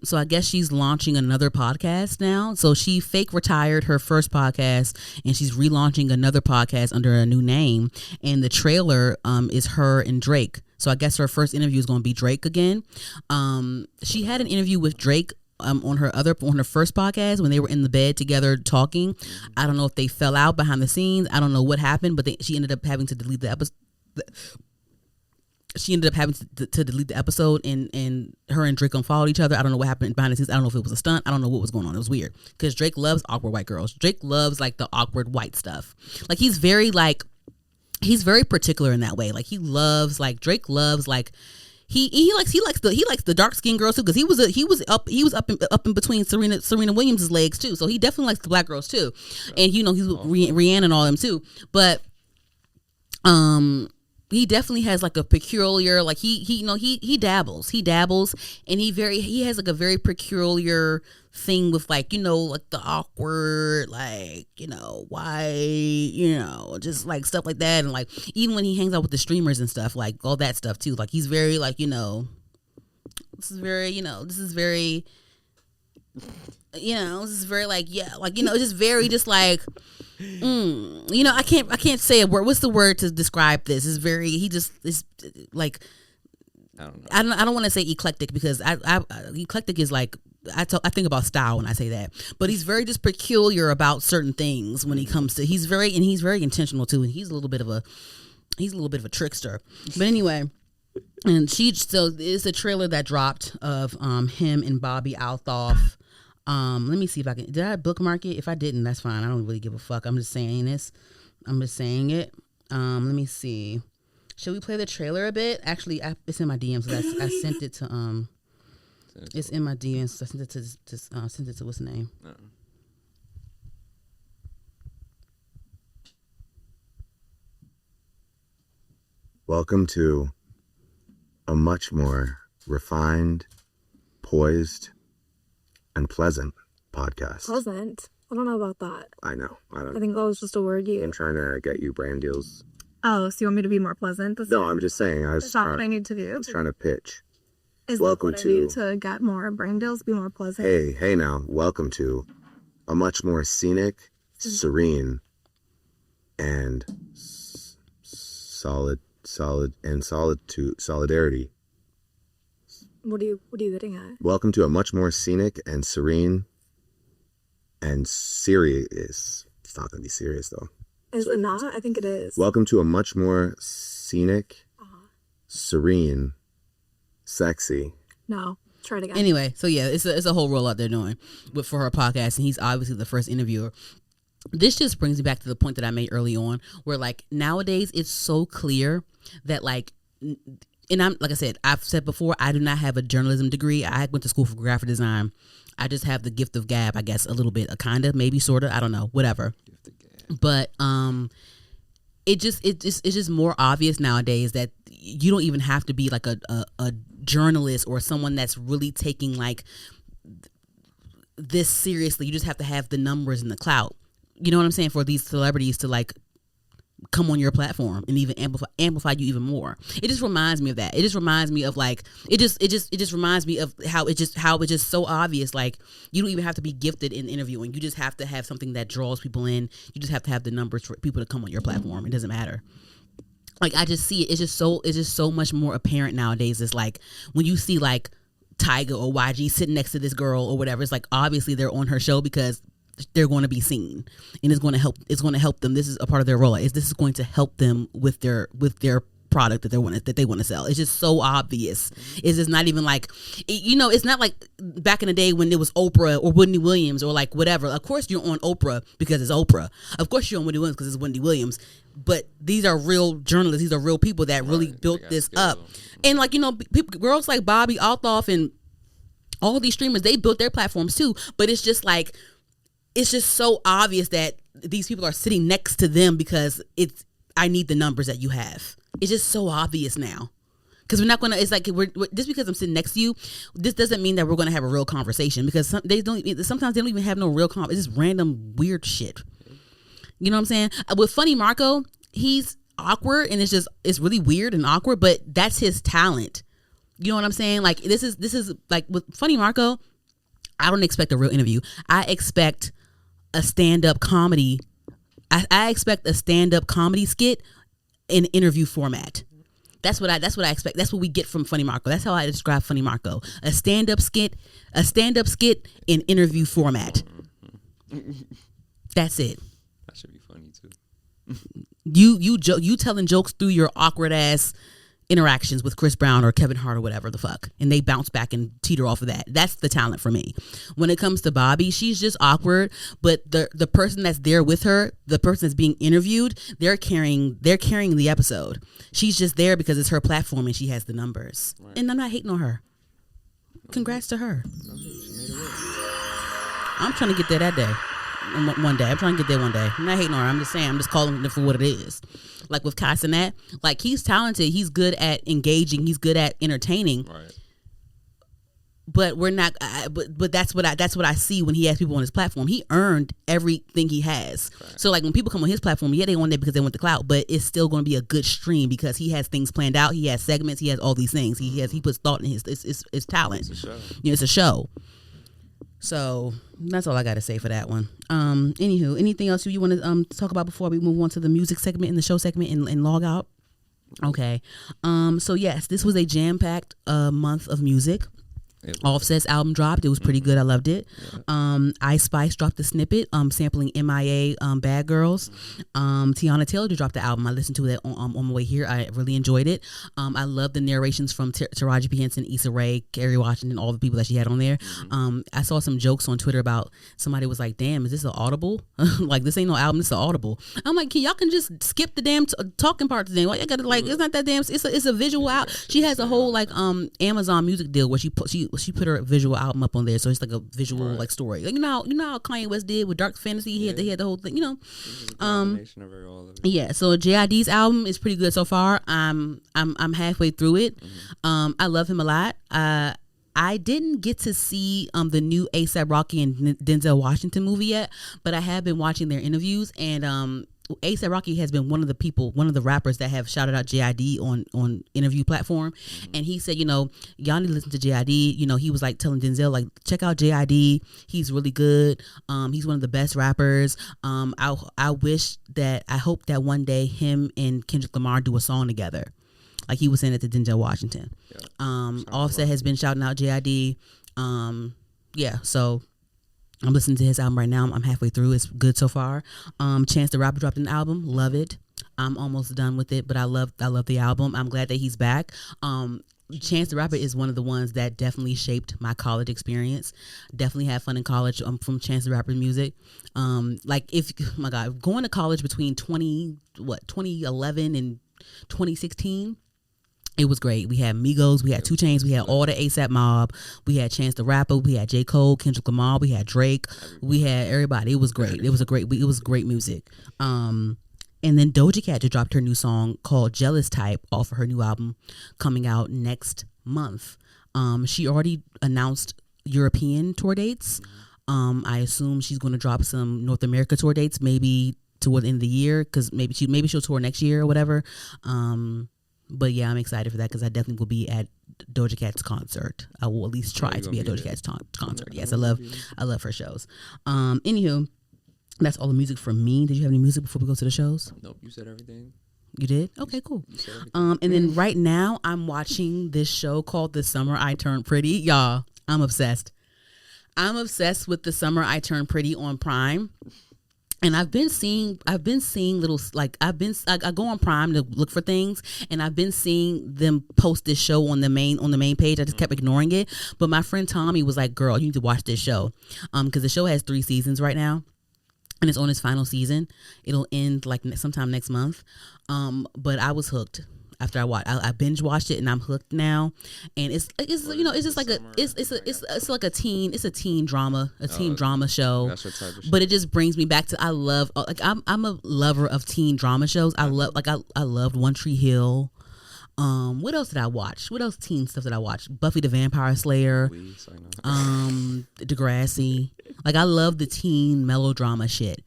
So I guess she's launching another podcast now. So she fake retired her first podcast, and she's relaunching another podcast under a new name. And the trailer is her and Drake. So I guess her first interview is going to be Drake again. She had an interview with Drake on her first podcast when they were in the bed together talking. I don't know if they fell out behind the scenes. I don't know what happened, but she ended up having to delete the episode. She ended up having to delete the episode, and her and Drake unfollowed each other. I don't know what happened behind the scenes. I don't know if it was a stunt. I don't know what was going on. It was weird because Drake loves awkward white girls. Drake loves like the awkward white stuff. Like, he's very particular in that way. Like, Drake loves like he likes the dark skinned girls too, because he was up in between Serena Williams' legs too. So he definitely likes the black girls too, and you know he's with Rihanna and all them too. But he definitely has like a peculiar, like he dabbles, and he has like a very peculiar thing with like, you know, like the awkward, like, you know, why, you know, just like stuff like that. And like, even when he hangs out with the streamers and stuff, like all that stuff too, like he's very like, you know, this is very You know, it's just very like, yeah, like, you know, it's just very just like, you know, I can't say a word. What's the word to describe this? It's very, he just is like, I don't know. I don't want to say eclectic because eclectic is like, I think about style when I say that, but he's very just peculiar about certain things when he comes to, he's very intentional too. And he's a little bit of a trickster, but anyway. And it's a trailer that dropped of him and Bobby Althoff. Let me see if I can. Did I bookmark it? If I didn't, that's fine. I don't really give a fuck. I'm just saying this. I'm just saying it. Let me see. Should we play the trailer a bit? Actually, it's in my DMs. So I sent it to It's in my DMs. So I sent it to what's the name? Welcome to a much more refined, poised, and pleasant podcast. Pleasant? I don't know about that. I know. I think that was just a word I'm trying to get you brand deals. Oh, so you want me to be more pleasant? No, I'm just saying. I was what I need to do. trying to pitch. Is welcome that what I need to get more brand deals, be more pleasant? Hey now. Welcome to a much more scenic, serene, and solidarity. What are you getting at? Welcome to a much more scenic and serene and serious. It's not going to be serious though. Is it not? I think it is. Welcome to a much more scenic, serene, sexy. No, try it again. Anyway, so yeah, it's a whole rollout they're doing for her podcast, and he's obviously the first interviewer. This just brings me back to the point that I made early on, where like nowadays it's so clear that like, and I'm like I said, I've said before, I do not have a journalism degree. I went to school for graphic design. I just have the gift of gab, I guess, a little bit, a kind of, maybe, sort of, I don't know, whatever. But it's just more obvious nowadays that you don't even have to be like a journalist or someone that's really taking like this seriously. You just have to have the numbers and the clout. You know what I'm saying? For these celebrities to like come on your platform and even amplify you even more. It just reminds me of that. It just reminds me of like it just reminds me of how it's just so obvious. Like you don't even have to be gifted in interviewing. You just have to have something that draws people in. You just have to have the numbers for people to come on your platform. It doesn't matter. Like I just see it. It's just so much more apparent nowadays. It's like when you see like Tyga or YG sitting next to this girl or whatever, it's like obviously they're on her show because they're going to be seen, and it's going to help them. This is a part of their role. This is going to help them with their product that they want to sell. It's just so obvious. It's just not even like, you know, it's not like back in the day when it was Oprah or Wendy Williams or like whatever. Of course you're on Oprah because it's Oprah. Of course you're on Wendy Williams because it's Wendy Williams. But these are real journalists. These are real people that really built this up. And like, you know, girls like Bobby Althoff and all these streamers, they built their platforms too. But it's just like, it's just so obvious that these people are sitting next to them because I need the numbers that you have. It's just so obvious now. Because we're not going to, it's like, we're just because I'm sitting next to you, this doesn't mean that we're going to have a real conversation, because sometimes they don't even have no real conversation. It's just random weird shit. You know what I'm saying? With Funny Marco, he's awkward and it's really weird and awkward, but that's his talent. You know what I'm saying? Like this is like with Funny Marco, I don't expect a real interview. I expect a stand-up comedy. I expect a stand-up comedy skit in interview format. That's what I expect. That's what we get from Funny Marco. That's how I describe Funny Marco. A stand-up skit in interview format. That's it. That should be funny too. You telling jokes through your awkward ass interactions with Chris Brown or Kevin Hart or whatever the fuck, and they bounce back and teeter off of that. That's the talent for me. When it comes to Bobby, she's just awkward, but the person that's there with her, the person that's being interviewed, they're carrying the episode. She's just there because it's her platform and she has the numbers. Right. And I'm not hating on her. Congrats to her. I'm trying to get there that day. One day. I'm trying to get there one day. I'm not hating on her. I'm just saying, I'm just calling it for what it is. Like with Kai Cenat, like he's talented. He's good at engaging. He's good at entertaining. Right. But we're not. But that's what I see when he has people on his platform. He earned everything he has. Right. So like when people come on his platform, yeah, they on there because they want the clout. But it's still going to be a good stream because he has things planned out. He has segments. He has all these things. He puts thought in his talent. It's a show. It's a show. So that's all I got to say for that one. Anywho, anything else you want to talk about before we move on to the music segment and the show segment and log out? Okay. So yes, this was a jam-packed month of music. Offset's album dropped. It was pretty good. I loved it. Ice Spice dropped the snippet, sampling MIA, Bad Girls. Teyana Taylor dropped the album. I listened to it on my way here. I really enjoyed it. I love the narrations from Taraji P. Henson, Issa Rae, Kerry Washington, all the people that she had on there. I saw some jokes on Twitter about somebody was like, damn, is this an audible? Like, this ain't no album, this is an audible. I'm like, y'all can just skip the damn talking parts then. Like, I gotta, like, it's not that damn, it's a visual out. She has a whole like Amazon music deal where she put her visual album up on there, so it's like a visual like story. Like you know how Kanye West did with Dark Fantasy. He had the whole thing. Yeah. So JID's album is pretty good so far. I'm halfway through it. I love him a lot. I didn't get to see the new A$AP Rocky and Denzel Washington movie yet, but I have been watching their interviews, and A$AP Rocky has been one of the rappers that have shouted out JID on interview platform, and he said, y'all need to listen to JID. He was like telling Denzel, like, check out JID. He's really good. He's one of the best rappers. I hope that one day him and Kendrick Lamar do a song together. Like he was saying it to Denzel Washington. Offset has been shouting out JID. So I'm listening to his album right now. I'm halfway through. It's good so far. Chance the Rapper dropped an album. Love it. I'm almost done with it, but I love the album. I'm glad that he's back. Chance the Rapper is one of the ones that definitely shaped my college experience. Definitely had fun in college from Chance the Rapper music. My God, going to college between 2011 and 2016. It was great. We had Migos, we had 2 Chainz, we had all the A$AP Mob, we had Chance the Rapper, we had J. Cole, Kendrick Lamar, we had Drake, we had everybody. It was great. It was great music. And then Doja Cat just dropped her new song called Jealous Type off of her new album coming out next month. She already announced European tour dates. I assume she's going to drop some North America tour dates maybe toward the end of the year, because maybe she'll tour next year or whatever. But yeah, I'm excited for that because I definitely will be at Doja Cat's concert. I will at least try to be at Doja Cat's concert. Yes, I love her shows. Anywho, that's all the music from me. Did you have any music before we go to the shows? Nope, you said everything. You did? Okay, cool. And then right now I'm watching this show called The Summer I Turned Pretty. Y'all, I'm obsessed. I'm obsessed with The Summer I Turned Pretty on Prime. And I've been seeing little, like, I go on Prime to look for things, and I've been seeing them post this show on the main page. I just kept ignoring it. But my friend Tommy was like, girl, you need to watch this show. Because the show has 3 seasons right now, and it's on its final season. It'll end like sometime next month. But I was hooked. After I binge watched it, and I'm hooked now. And it's just like it's like a teen drama show. That's your type of show. But it just brings me back to I'm a lover of teen drama shows. I loved One Tree Hill. What else did I watch? What else teen stuff did I watch? Buffy the Vampire Slayer. Degrassi. Like, I love the teen melodrama shit.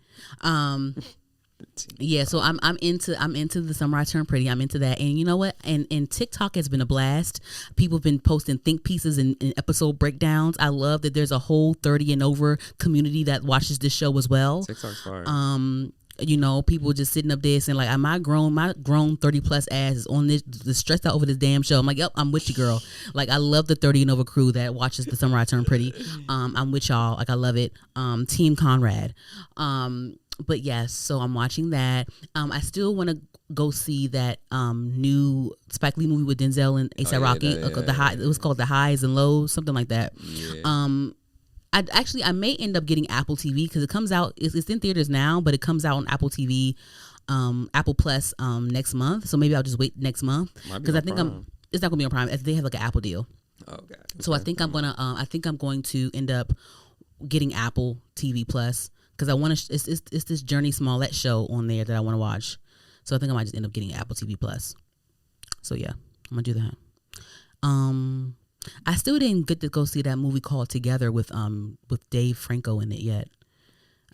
Yeah, so I'm into The Summer I Turned Pretty. I'm into that, and you know what? And TikTok has been a blast. People have been posting think pieces and episode breakdowns. I love that there's a whole 30 and over community that watches this show as well. TikTok's fire. People just sitting up there saying like, my grown 30 plus ass is on this, stressed out over this damn show. I'm like, yep, I'm with you, girl. Like, I love the 30 and over crew that watches The Summer I Turned Pretty. I'm with y'all. Like, I love it. Team Conrad. But yes, so I'm watching that. I still want to go see that new Spike Lee movie with Denzel and A$AP Rocky. It was called The Highs and Lows, something like that. Yeah. I may end up getting Apple TV because it comes out. It's in theaters now, but it comes out on Apple TV, Apple Plus next month. So maybe I'll just wait next month because I think it's not gonna be on Prime. They have like an Apple deal. Oh, God. So I think I'm going to end up getting Apple TV Plus. Because I want to, it's this Journey Smollett show on there that I want to watch, so I think I might just end up getting Apple TV Plus. So yeah, I'm gonna do that. I still didn't get to go see that movie called Together with Dave Franco in it yet.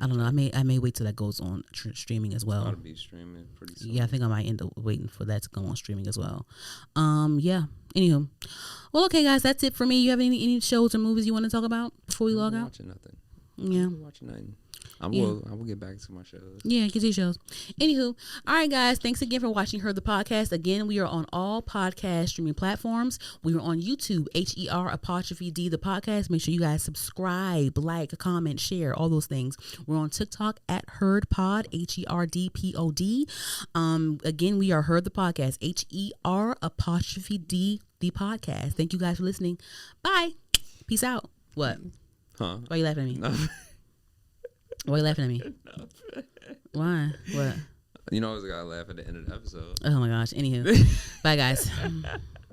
I don't know. I may wait till that goes on streaming as well. Ought to be streaming pretty soon. Yeah, I think I might end up waiting for that to go on streaming as well. Yeah. Anywho, well, okay, guys, that's it for me. You have any shows or movies you want to talk about before we log out? Watching nothing. Yeah. I'm watching nothing. I will get back to my shows. Yeah, get to your shows. Anywho, all right, guys, thanks again for watching Her the Podcast. Again, we are on all podcast streaming platforms. We are on YouTube, HER_D the podcast. Make sure you guys subscribe, like, comment, share, all those things. We're on TikTok at Heard Pod, HERDPOD. Again, we are Heard the Podcast, HER_D the podcast. Thank you guys for listening. Bye. Peace out. What? Huh? Why are you laughing at me? No. Why are you laughing at me? Why? What? You know I always gotta laugh at the end of the episode. Oh my gosh. Anywho. Bye, guys.